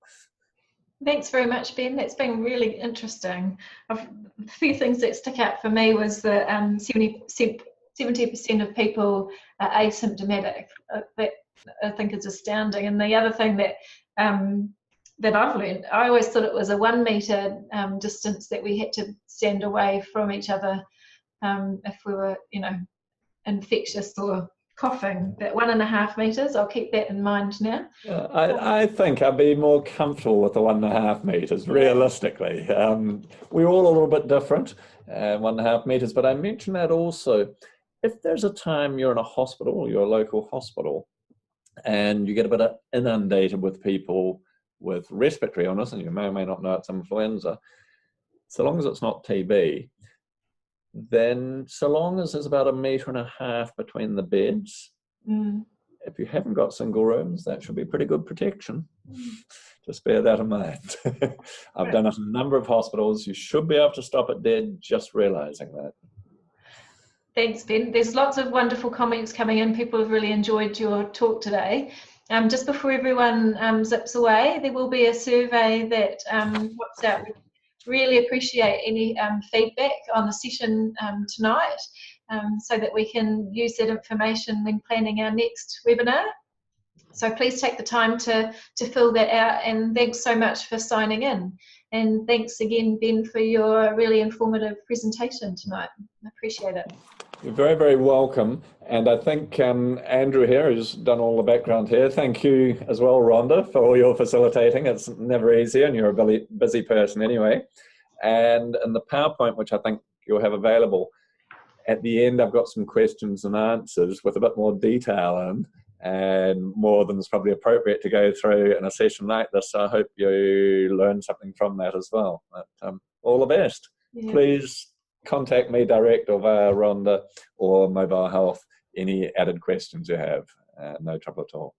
Thanks very much, Ben. That's been really interesting. A few things that stick out for me was that 70% of people are asymptomatic. That I think is astounding. And the other thing that that I've learned, I always thought it was a 1 metre distance that we had to stand away from each other if we were, infectious or coughing. That 1.5 metres, I'll keep that in mind now. I think I'd be more comfortable with the 1.5 metres, realistically. We're all a little bit different, 1.5 metres, but I mention that also. If there's a time you're in a hospital, your local hospital, and you get a bit inundated with people with respiratory illness, and you may or may not know it's influenza, so long as it's not TB, then so long as there's about 1.5 metres between the beds, if you haven't got single rooms, that should be pretty good protection. Just bear that in mind. I've done it in a number of hospitals. You should be able to stop it dead, just realising that. Thanks, Ben. There's lots of wonderful comments coming in. People have really enjoyed your talk today. Just before everyone zips away, there will be a survey that pops out. We'd really appreciate any feedback on the session tonight. so that we can use that information when planning our next webinar. So please take the time to fill that out, and thanks so much for signing in. And thanks again, Ben, for your really informative presentation tonight. I appreciate it. You're very, very welcome. And I think Andrew here, who's done all the background here, thank you as well, Rhonda, for all your facilitating. It's never easy, and you're a busy person anyway. And in the PowerPoint, which I think you'll have available, at the end I've got some questions and answers with a bit more detail in, and more than is probably appropriate to go through in a session like this. So I hope you learn something from that as well. But, all the best. Yeah. Please contact me direct or via Rhonda or Mobile Health, any added questions you have. No trouble at all.